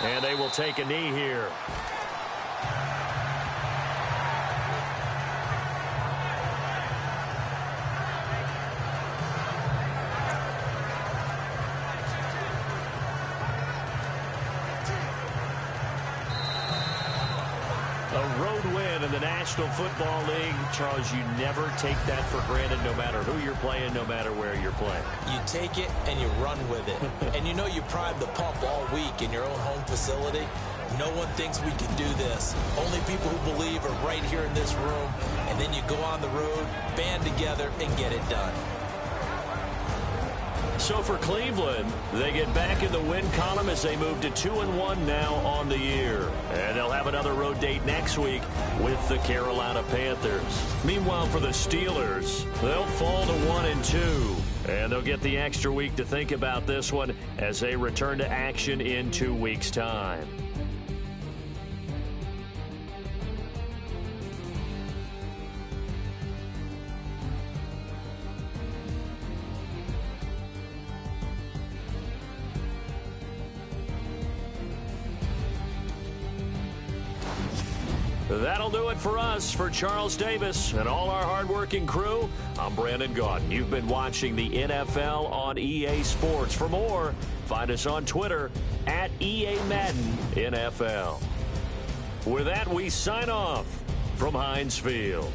S2: And they will take a knee here. A road win in the National Football League. Charles, you never take that for granted no matter who you're playing, no matter where you're playing.
S3: You take it and you run with it. And you know you primed the pump all week in your own home facility. No one thinks we can do this. Only people who believe are right here in this room. And then you go on the road, band together, and get it done.
S2: So for Cleveland, they get back in the win column as they move to 2-1 now on the year. And they'll have another road date next week with the Carolina Panthers. Meanwhile, for the Steelers, they'll fall to 1-2. And they'll get the extra week to think about this one as they return to action in 2 weeks' time. That'll do it for us. For Charles Davis and all our hardworking crew, I'm Brandon Gaudin. You've been watching the NFL on EA Sports. For more, find us on Twitter at EA Madden NFL. With that, we sign off from Heinz Field.